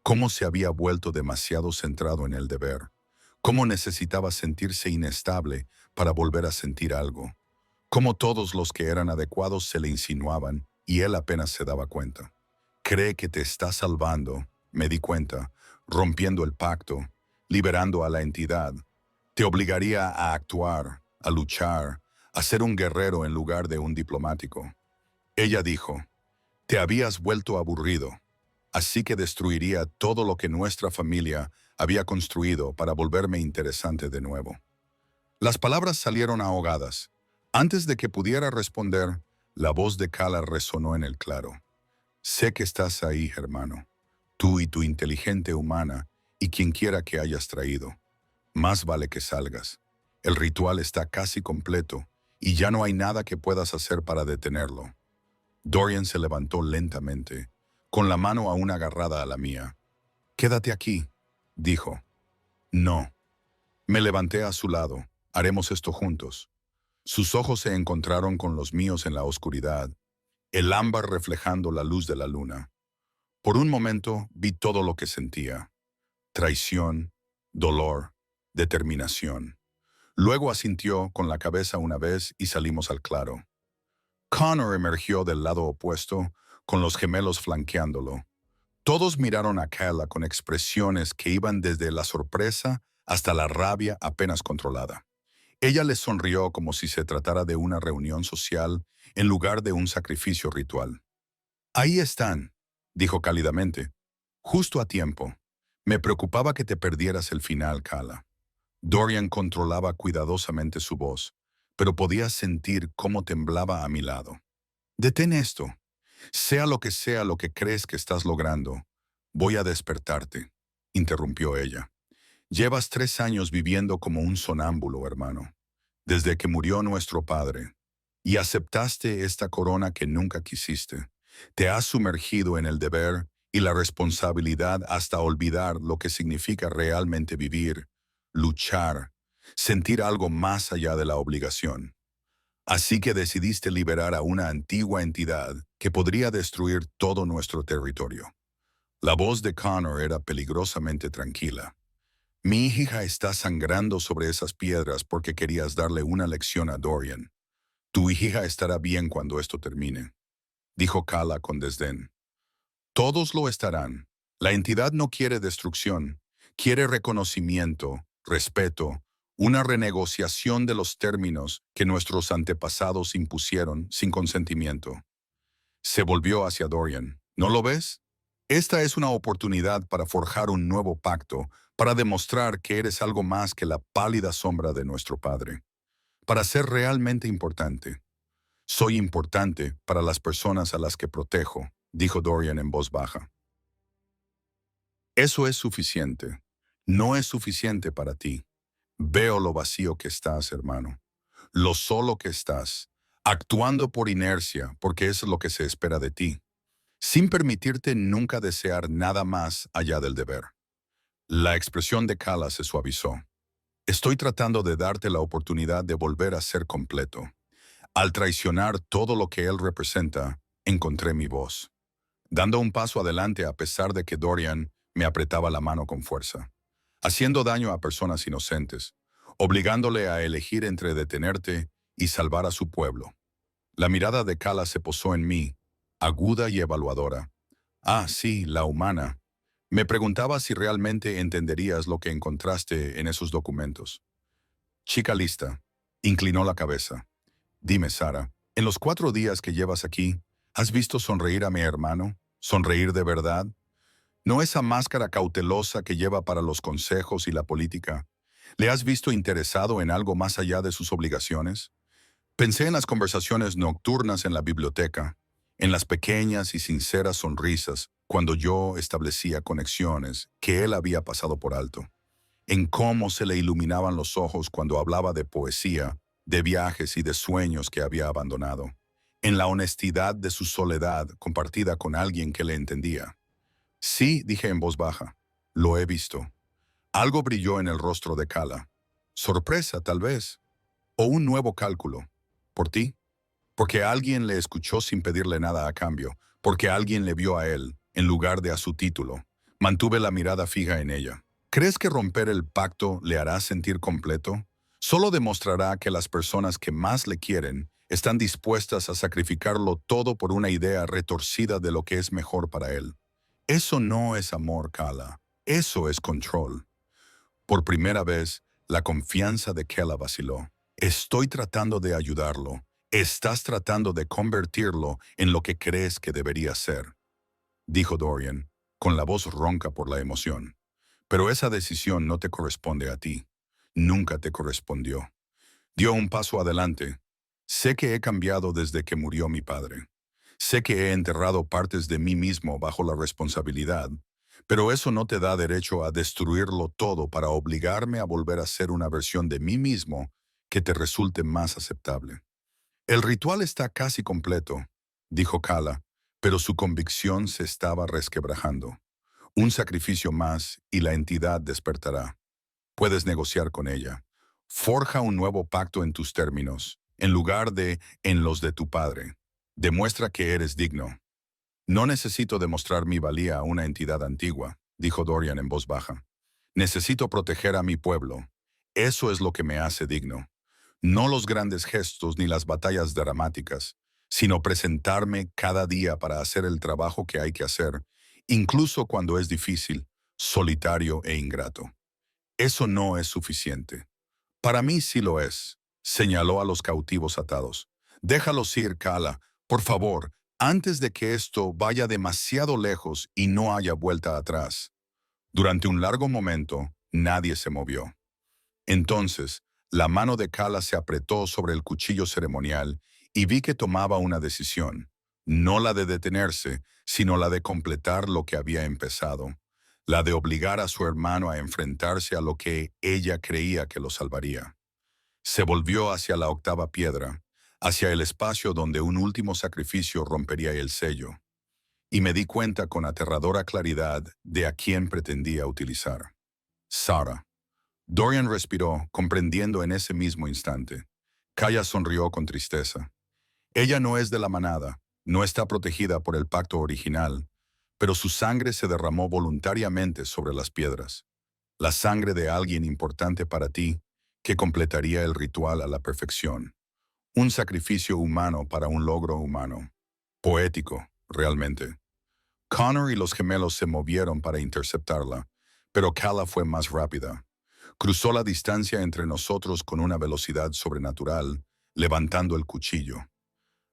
cómo se había vuelto demasiado centrado en el deber, cómo necesitaba sentirse inestable para volver a sentir algo, cómo todos los que eran adecuados se le insinuaban y él apenas se daba cuenta. Cree que te está salvando, me di cuenta, rompiendo el pacto, liberando a la entidad. Te obligaría a actuar, a luchar, a ser un guerrero en lugar de un diplomático. Ella dijo, te habías vuelto aburrido, así que destruiría todo lo que nuestra familia había construido para volverme interesante de nuevo. Las palabras salieron ahogadas. Antes de que pudiera responder, la voz de Kala resonó en el claro. Sé que estás ahí, hermano, tú y tu inteligente humana y quien quiera que hayas traído. Más vale que salgas. El ritual está casi completo y ya no hay nada que puedas hacer para detenerlo. Dorian se levantó lentamente, con la mano aún agarrada a la mía. Quédate aquí, dijo. No. Me levanté a su lado. Haremos esto juntos. Sus ojos se encontraron con los míos en la oscuridad, el ámbar reflejando la luz de la luna. Por un momento vi todo lo que sentía. Traición, dolor, determinación. Luego asintió con la cabeza una vez y salimos al claro. Connor emergió del lado opuesto, con los gemelos flanqueándolo. Todos miraron a Kala con expresiones que iban desde la sorpresa hasta la rabia apenas controlada. Ella les sonrió como si se tratara de una reunión social en lugar de un sacrificio ritual. Ahí están, dijo cálidamente. Justo a tiempo. Me preocupaba que te perdieras el final, Kala. Dorian controlaba cuidadosamente su voz, pero podía sentir cómo temblaba a mi lado. Detén esto. Sea lo que crees que estás logrando, voy a despertarte, interrumpió ella. Llevas 3 años viviendo como un sonámbulo, hermano, desde que murió nuestro padre, y aceptaste esta corona que nunca quisiste. Te has sumergido en el deber y la responsabilidad hasta olvidar lo que significa realmente vivir, luchar, sentir algo más allá de la obligación. Así que decidiste liberar a una antigua entidad que podría destruir todo nuestro territorio. La voz de Connor era peligrosamente tranquila. Mi hija está sangrando sobre esas piedras porque querías darle una lección a Dorian. Tu hija estará bien cuando esto termine, dijo Kala con desdén. Todos lo estarán. La entidad no quiere destrucción, quiere reconocimiento, respeto, una renegociación de los términos que nuestros antepasados impusieron sin consentimiento. Se volvió hacia Dorian. ¿No lo ves? Esta es una oportunidad para forjar un nuevo pacto, para demostrar que eres algo más que la pálida sombra de nuestro Padre, para ser realmente importante. Soy importante para las personas a las que protejo, dijo Dorian en voz baja. Eso es suficiente. No es suficiente para ti. Veo lo vacío que estás, hermano. Lo solo que estás, actuando por inercia, porque eso es lo que se espera de ti, sin permitirte nunca desear nada más allá del deber. La expresión de Kala se suavizó. Estoy tratando de darte la oportunidad de volver a ser completo. Al traicionar todo lo que él representa, encontré mi voz, dando un paso adelante a pesar de que Dorian me apretaba la mano con fuerza, haciendo daño a personas inocentes, obligándole a elegir entre detenerte y salvar a su pueblo. La mirada de Kala se posó en mí, aguda y evaluadora. Ah, sí, la humana. Me preguntaba si realmente entenderías lo que encontraste en esos documentos. Chica lista, inclinó la cabeza. Dime, Sara, en los 4 días que llevas aquí, ¿has visto sonreír a mi hermano? ¿Sonreír de verdad? ¿No esa máscara cautelosa que lleva para los consejos y la política? ¿Le has visto interesado en algo más allá de sus obligaciones? Pensé en las conversaciones nocturnas en la biblioteca, en las pequeñas y sinceras sonrisas cuando yo establecía conexiones que él había pasado por alto, en cómo se le iluminaban los ojos cuando hablaba de poesía, de viajes y de sueños que había abandonado, en la honestidad de su soledad compartida con alguien que le entendía. Sí, dije en voz baja, lo he visto. Algo brilló en el rostro de Kala. Sorpresa, tal vez. O un nuevo cálculo. ¿Por ti? Porque alguien le escuchó sin pedirle nada a cambio. Porque alguien le vio a él, en lugar de a su título. Mantuve la mirada fija en ella. ¿Crees que romper el pacto le hará sentir completo? Solo demostrará que las personas que más le quieren están dispuestas a sacrificarlo todo por una idea retorcida de lo que es mejor para él. Eso no es amor, Kala. Eso es control. Por primera vez, la confianza de Kala vaciló. Estoy tratando de ayudarlo. Estás tratando de convertirlo en lo que crees que debería ser, dijo Dorian, con la voz ronca por la emoción. Pero esa decisión no te corresponde a ti. Nunca te correspondió. Dio un paso adelante. Sé que he cambiado desde que murió mi padre. Sé que he enterrado partes de mí mismo bajo la responsabilidad, pero eso no te da derecho a destruirlo todo para obligarme a volver a ser una versión de mí mismo que te resulte más aceptable. El ritual está casi completo, dijo Kala, pero su convicción se estaba resquebrajando. Un sacrificio más y la entidad despertará. Puedes negociar con ella. Forja un nuevo pacto en tus términos, en lugar de en los de tu padre. Demuestra que eres digno. No necesito demostrar mi valía a una entidad antigua, dijo Dorian en voz baja. Necesito proteger a mi pueblo. Eso es lo que me hace digno. No los grandes gestos ni las batallas dramáticas, sino presentarme cada día para hacer el trabajo que hay que hacer, incluso cuando es difícil, solitario e ingrato. Eso no es suficiente. Para mí sí lo es, señaló a los cautivos atados. Déjalos ir, Kala, por favor, antes de que esto vaya demasiado lejos y no haya vuelta atrás. Durante un largo momento, nadie se movió. Entonces, la mano de Kala se apretó sobre el cuchillo ceremonial y vi que tomaba una decisión, no la de detenerse, sino la de completar lo que había empezado, la de obligar a su hermano a enfrentarse a lo que ella creía que lo salvaría. Se volvió hacia la octava piedra, hacia el espacio donde un último sacrificio rompería el sello, y me di cuenta con aterradora claridad de a quién pretendía utilizar. Sara. Dorian respiró, comprendiendo en ese mismo instante. Kaya sonrió con tristeza. Ella no es de la manada, no está protegida por el pacto original, pero su sangre se derramó voluntariamente sobre las piedras. La sangre de alguien importante para ti, que completaría el ritual a la perfección. Un sacrificio humano para un logro humano. Poético, realmente. Connor y los gemelos se movieron para interceptarla, pero Kala fue más rápida. Cruzó la distancia entre nosotros con una velocidad sobrenatural, levantando el cuchillo.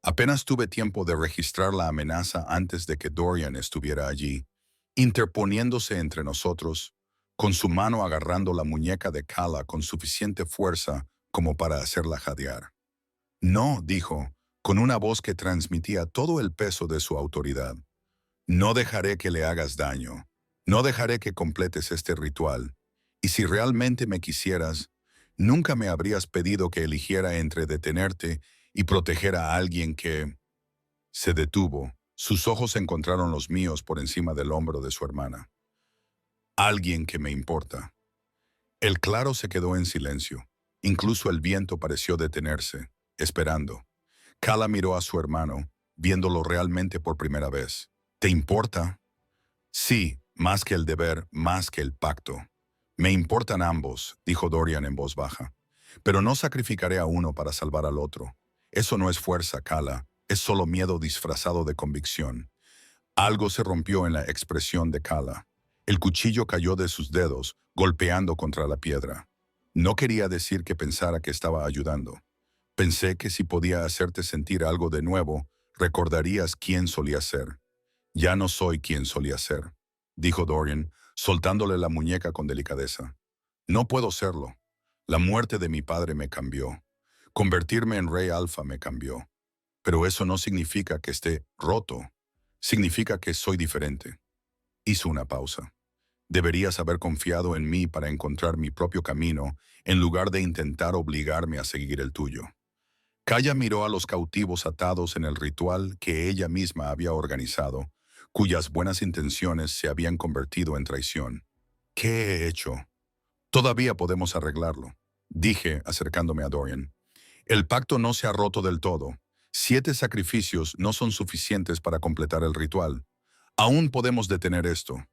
Apenas tuve tiempo de registrar la amenaza antes de que Dorian estuviera allí, interponiéndose entre nosotros, con su mano agarrando la muñeca de Kala con suficiente fuerza como para hacerla jadear. No, dijo, con una voz que transmitía todo el peso de su autoridad. No dejaré que le hagas daño. No dejaré que completes este ritual. Y si realmente me quisieras, nunca me habrías pedido que eligiera entre detenerte y proteger a alguien que... Se detuvo. Sus ojos encontraron los míos por encima del hombro de su hermana. Alguien que me importa. El claro se quedó en silencio. Incluso el viento pareció detenerse, esperando. Kala miró a su hermano, viéndolo realmente por primera vez. ¿Te importa? Sí, más que el deber, más que el pacto. Me importan ambos, dijo Dorian en voz baja. Pero no sacrificaré a uno para salvar al otro. Eso no es fuerza, Kala. Es solo miedo disfrazado de convicción. Algo se rompió en la expresión de Kala. El cuchillo cayó de sus dedos, golpeando contra la piedra. No quería decir que pensara que estaba ayudando. Pensé que si podía hacerte sentir algo de nuevo, recordarías quién solía ser. Ya no soy quien solía ser, dijo Dorian, soltándole la muñeca con delicadeza. No puedo serlo. La muerte de mi padre me cambió. Convertirme en Rey Alfa me cambió. Pero eso no significa que esté roto. Significa que soy diferente. Hizo una pausa. Deberías haber confiado en mí para encontrar mi propio camino, en lugar de intentar obligarme a seguir el tuyo. Kaya miró a los cautivos atados en el ritual que ella misma había organizado, cuyas buenas intenciones se habían convertido en traición. ¿Qué he hecho? Todavía podemos arreglarlo, dije acercándome a Dorian. El pacto no se ha roto del todo. 7 sacrificios no son suficientes para completar el ritual. Aún podemos detener esto.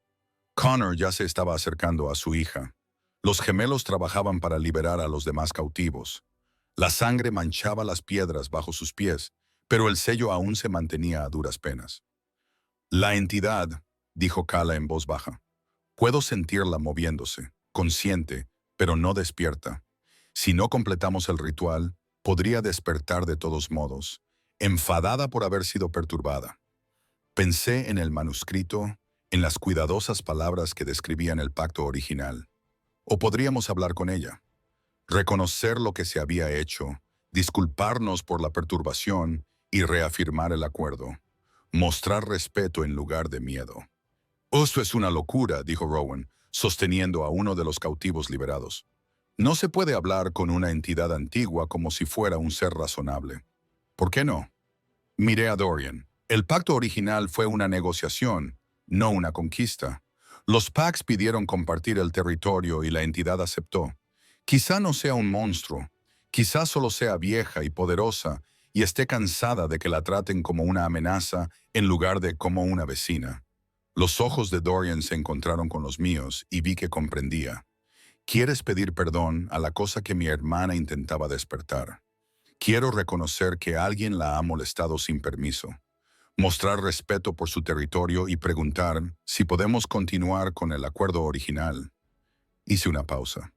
Connor ya se estaba acercando a su hija. Los gemelos trabajaban para liberar a los demás cautivos. La sangre manchaba las piedras bajo sus pies, pero el sello aún se mantenía a duras penas. La entidad, dijo Kala en voz baja. Puedo sentirla moviéndose, consciente, pero no despierta. Si no completamos el ritual, podría despertar de todos modos, enfadada por haber sido perturbada. Pensé en el manuscrito, en las cuidadosas palabras que describían el pacto original. O podríamos hablar con ella, reconocer lo que se había hecho, disculparnos por la perturbación y reafirmar el acuerdo. Mostrar respeto en lugar de miedo. Eso es una locura, dijo Rowan, sosteniendo a uno de los cautivos liberados. No se puede hablar con una entidad antigua como si fuera un ser razonable. ¿Por qué no? Miré a Dorian. El pacto original fue una negociación, no una conquista. Los Pax pidieron compartir el territorio y la entidad aceptó. Quizá no sea un monstruo, quizá solo sea vieja y poderosa y esté cansada de que la traten como una amenaza en lugar de como una vecina. Los ojos de Dorian se encontraron con los míos y vi que comprendía. ¿Quieres pedir perdón a la cosa que mi hermana intentaba despertar? Quiero reconocer que alguien la ha molestado sin permiso. Mostrar respeto por su territorio y preguntar si podemos continuar con el acuerdo original. Hice una pausa.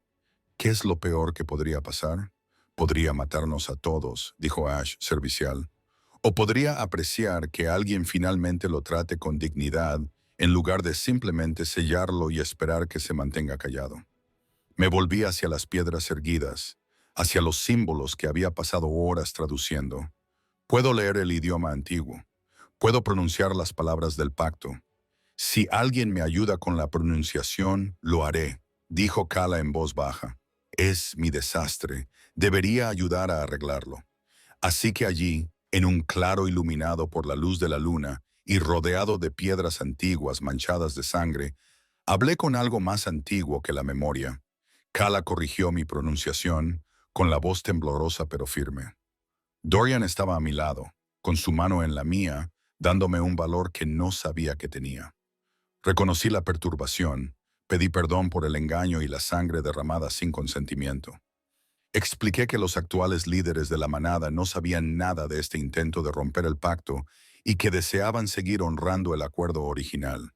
¿Qué es lo peor que podría pasar? Podría matarnos a todos, dijo Ash, servicial. O podría apreciar que alguien finalmente lo trate con dignidad en lugar de simplemente sellarlo y esperar que se mantenga callado. Me volví hacia las piedras erguidas, hacia los símbolos que había pasado horas traduciendo. Puedo leer el idioma antiguo. Puedo pronunciar las palabras del pacto. Si alguien me ayuda con la pronunciación, lo haré, dijo Kala en voz baja. Es mi desastre. Debería ayudar a arreglarlo. Así que allí, en un claro iluminado por la luz de la luna y rodeado de piedras antiguas manchadas de sangre, hablé con algo más antiguo que la memoria. Kala corrigió mi pronunciación con la voz temblorosa pero firme. Dorian estaba a mi lado, con su mano en la mía, dándome un valor que no sabía que tenía. Reconocí la perturbación, pedí perdón por el engaño y la sangre derramada sin consentimiento. Expliqué que los actuales líderes de la manada no sabían nada de este intento de romper el pacto y que deseaban seguir honrando el acuerdo original.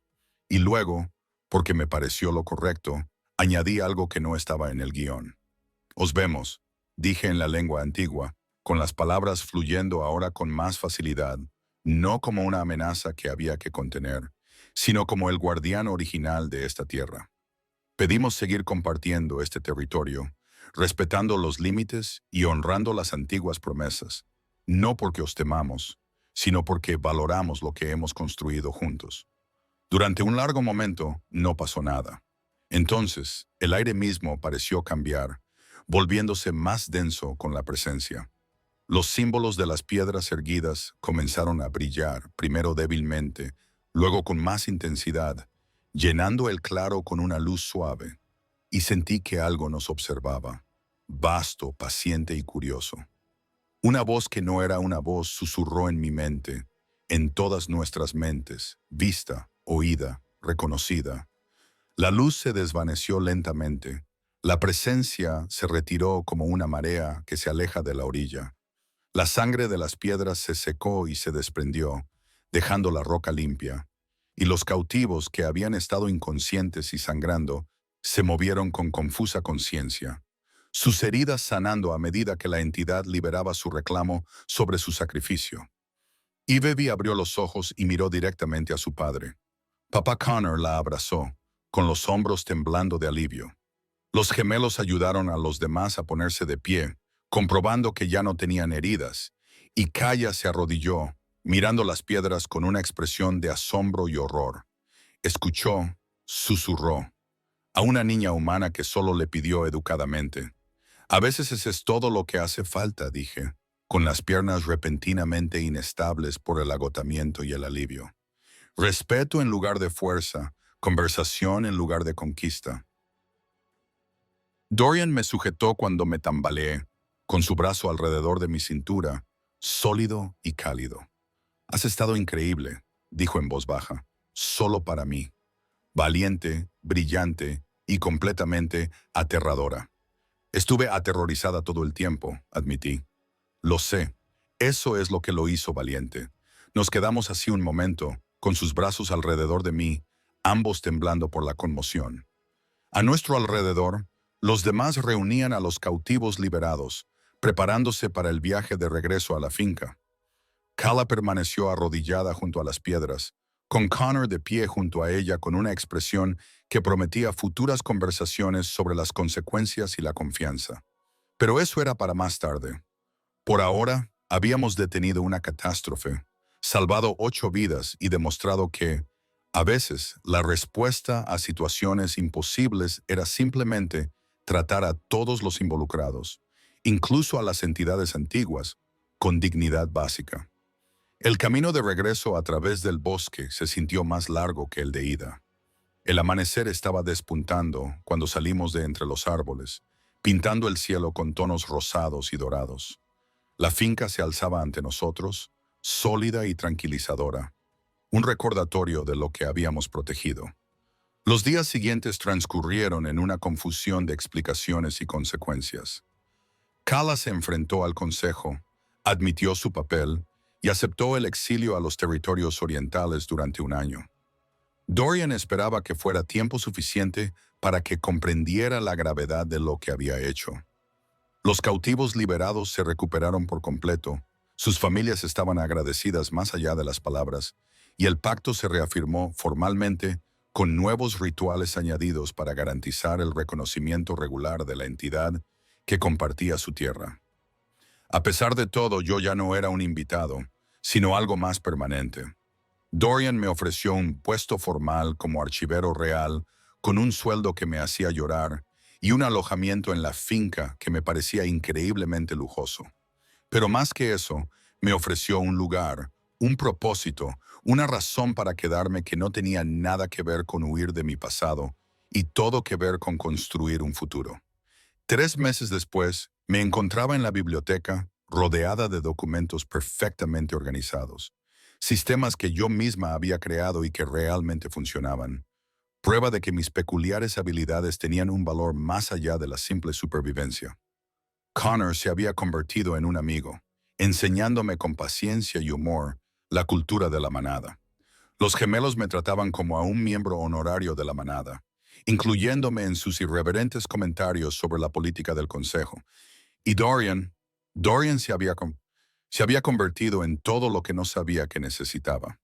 Y luego, porque me pareció lo correcto, añadí algo que no estaba en el guión. Os vemos, dije en la lengua antigua, con las palabras fluyendo ahora con más facilidad, no como una amenaza que había que contener, sino como el guardián original de esta tierra. Pedimos seguir compartiendo este territorio, respetando los límites y honrando las antiguas promesas, no porque os temamos, sino porque valoramos lo que hemos construido juntos. Durante un largo momento no pasó nada. Entonces, el aire mismo pareció cambiar, volviéndose más denso con la presencia. Los símbolos de las piedras erguidas comenzaron a brillar, primero débilmente, luego con más intensidad, llenando el claro con una luz suave, y sentí que algo nos observaba, vasto, paciente y curioso. Una voz que no era una voz susurró en mi mente, en todas nuestras mentes, vista, oída, reconocida. La luz se desvaneció lentamente. La presencia se retiró como una marea que se aleja de la orilla. La sangre de las piedras se secó y se desprendió, dejando la roca limpia, y los cautivos que habían estado inconscientes y sangrando se movieron con confusa conciencia, sus heridas sanando a medida que la entidad liberaba su reclamo sobre su sacrificio. Ivy abrió los ojos y miró directamente a su padre. Papá Connor la abrazó, con los hombros temblando de alivio. Los gemelos ayudaron a los demás a ponerse de pie, comprobando que ya no tenían heridas, y Kaya se arrodilló, mirando las piedras con una expresión de asombro y horror. Escuchó, susurró, a una niña humana que solo le pidió educadamente. A veces ese es todo lo que hace falta, dije, con las piernas repentinamente inestables por el agotamiento y el alivio. Respeto en lugar de fuerza, conversación en lugar de conquista. Dorian me sujetó cuando me tambaleé, con su brazo alrededor de mi cintura, sólido y cálido. Has estado increíble, dijo en voz baja, solo para mí. Valiente, brillante y completamente aterradora. Estuve aterrorizada todo el tiempo, admití. Lo sé, eso es lo que lo hizo valiente. Nos quedamos así un momento, con sus brazos alrededor de mí, ambos temblando por la conmoción. A nuestro alrededor, los demás reunían a los cautivos liberados, preparándose para el viaje de regreso a la finca. Kala permaneció arrodillada junto a las piedras, con Connor de pie junto a ella con una expresión que prometía futuras conversaciones sobre las consecuencias y la confianza. Pero eso era para más tarde. Por ahora, habíamos detenido una catástrofe, salvado 8 vidas y demostrado que, a veces, la respuesta a situaciones imposibles era simplemente tratar a todos los involucrados, incluso a las entidades antiguas, con dignidad básica. El camino de regreso a través del bosque se sintió más largo que el de ida. El amanecer estaba despuntando cuando salimos de entre los árboles, pintando el cielo con tonos rosados y dorados. La finca se alzaba ante nosotros, sólida y tranquilizadora, un recordatorio de lo que habíamos protegido. Los días siguientes transcurrieron en una confusión de explicaciones y consecuencias. Kala se enfrentó al consejo, admitió su papel y aceptó el exilio a los territorios orientales durante un año. Dorian esperaba que fuera tiempo suficiente para que comprendiera la gravedad de lo que había hecho. Los cautivos liberados se recuperaron por completo, sus familias estaban agradecidas más allá de las palabras, y el pacto se reafirmó formalmente con nuevos rituales añadidos para garantizar el reconocimiento regular de la entidad que compartía su tierra. A pesar de todo, yo ya no era un invitado, sino algo más permanente. Dorian me ofreció un puesto formal como archivero real, con un sueldo que me hacía llorar, y un alojamiento en la finca que me parecía increíblemente lujoso. Pero más que eso, me ofreció un lugar, un propósito, una razón para quedarme que no tenía nada que ver con huir de mi pasado y todo que ver con construir un futuro. 3 meses después, me encontraba en la biblioteca, rodeada de documentos perfectamente organizados, sistemas que yo misma había creado y que realmente funcionaban. Prueba de que mis peculiares habilidades tenían un valor más allá de la simple supervivencia. Connor se había convertido en un amigo, enseñándome con paciencia y humor la cultura de la manada. Los gemelos me trataban como a un miembro honorario de la manada, incluyéndome en sus irreverentes comentarios sobre la política del consejo. Y Dorian, Dorian se había convertido en todo lo que no sabía que necesitaba.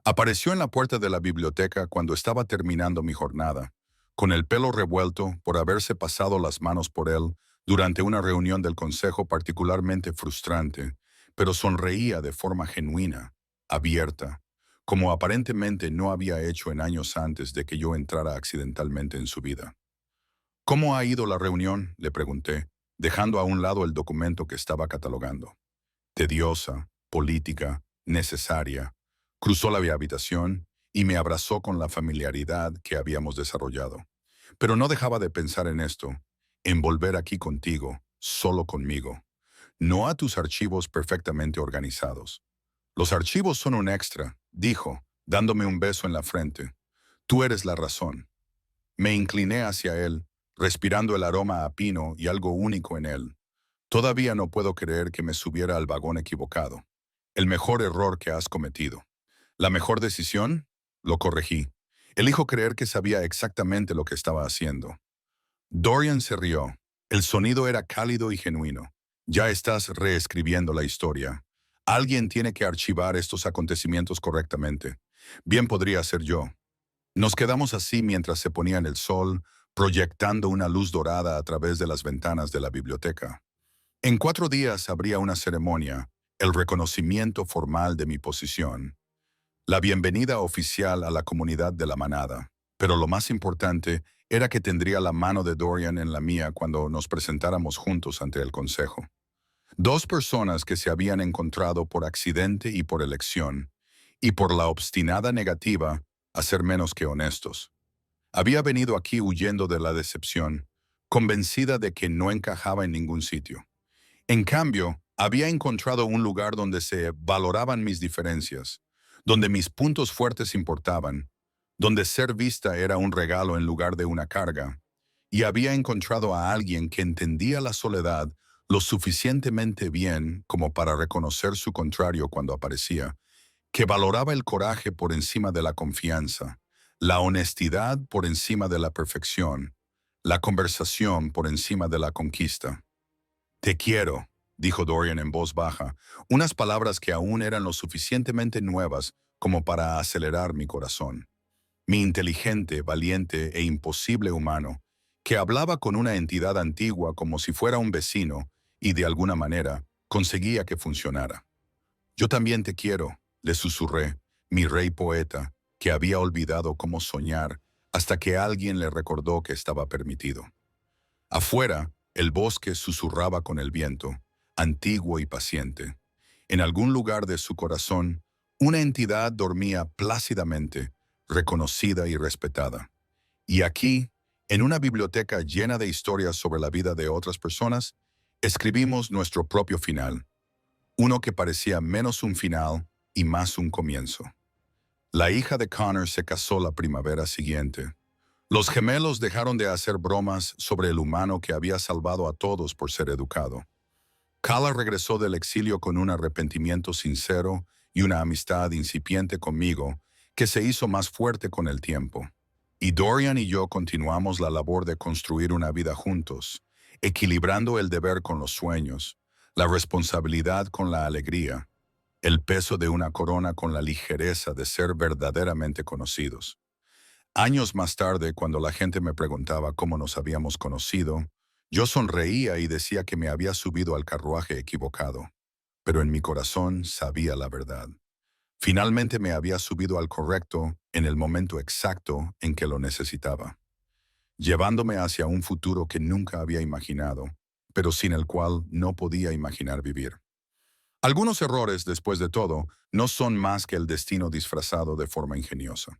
Apareció en la puerta de la biblioteca cuando estaba terminando mi jornada, con el pelo revuelto por haberse pasado las manos por él durante una reunión del consejo particularmente frustrante, pero sonreía de forma genuina, abierta, como aparentemente no había hecho en años antes de que yo entrara accidentalmente en su vida. ¿Cómo ha ido la reunión?, le pregunté, dejando a un lado el documento que estaba catalogando. Tediosa, política, necesaria. Cruzó la habitación y me abrazó con la familiaridad que habíamos desarrollado. Pero no dejaba de pensar en esto, en volver aquí contigo, solo conmigo, no a tus archivos perfectamente organizados. Los archivos son un extra, dijo, dándome un beso en la frente. Tú eres la razón. Me incliné hacia él, respirando el aroma a pino y algo único en él. Todavía no puedo creer que me subiera al vagón equivocado. El mejor error que has cometido. ¿La mejor decisión? Lo corregí. Elijo creer que sabía exactamente lo que estaba haciendo. Dorian se rió. El sonido era cálido y genuino. Ya estás reescribiendo la historia. Alguien tiene que archivar estos acontecimientos correctamente. Bien podría ser yo. Nos quedamos así mientras se ponía el sol, proyectando una luz dorada a través de las ventanas de la biblioteca. En 4 días habría una ceremonia, el reconocimiento formal de mi posición, la bienvenida oficial a la comunidad de la manada. Pero lo más importante era que tendría la mano de Dorian en la mía cuando nos presentáramos juntos ante el consejo. Dos personas que se habían encontrado por accidente y por elección, y por la obstinada negativa a ser menos que honestos. Había venido aquí huyendo de la decepción, convencida de que no encajaba en ningún sitio. En cambio, había encontrado un lugar donde se valoraban mis diferencias, donde mis puntos fuertes importaban, donde ser vista era un regalo en lugar de una carga, y había encontrado a alguien que entendía la soledad lo suficientemente bien como para reconocer su contrario cuando aparecía, que valoraba el coraje por encima de la confianza, la honestidad por encima de la perfección, la conversación por encima de la conquista. Te quiero, dijo Dorian en voz baja, unas palabras que aún eran lo suficientemente nuevas como para acelerar mi corazón. Mi inteligente, valiente e imposible humano, que hablaba con una entidad antigua como si fuera un vecino y de alguna manera conseguía que funcionara. Yo también te quiero, le susurré, mi rey poeta, que había olvidado cómo soñar hasta que alguien le recordó que estaba permitido. Afuera, el bosque susurraba con el viento, antiguo y paciente. En algún lugar de su corazón, una entidad dormía plácidamente, reconocida y respetada. Y aquí, en una biblioteca llena de historias sobre la vida de otras personas, escribimos nuestro propio final, uno que parecía menos un final y más un comienzo. La hija de Connor se casó la primavera siguiente. Los gemelos dejaron de hacer bromas sobre el humano que había salvado a todos por ser educado. Kala regresó del exilio con un arrepentimiento sincero y una amistad incipiente conmigo que se hizo más fuerte con el tiempo. Y Dorian y yo continuamos la labor de construir una vida juntos, equilibrando el deber con los sueños, la responsabilidad con la alegría, el peso de una corona con la ligereza de ser verdaderamente conocidos. Años más tarde, cuando la gente me preguntaba cómo nos habíamos conocido, yo sonreía y decía que me había subido al carruaje equivocado, pero en mi corazón sabía la verdad. Finalmente me había subido al correcto en el momento exacto en que lo necesitaba, llevándome hacia un futuro que nunca había imaginado, pero sin el cual no podía imaginar vivir. Algunos errores, después de todo, no son más que el destino disfrazado de forma ingeniosa.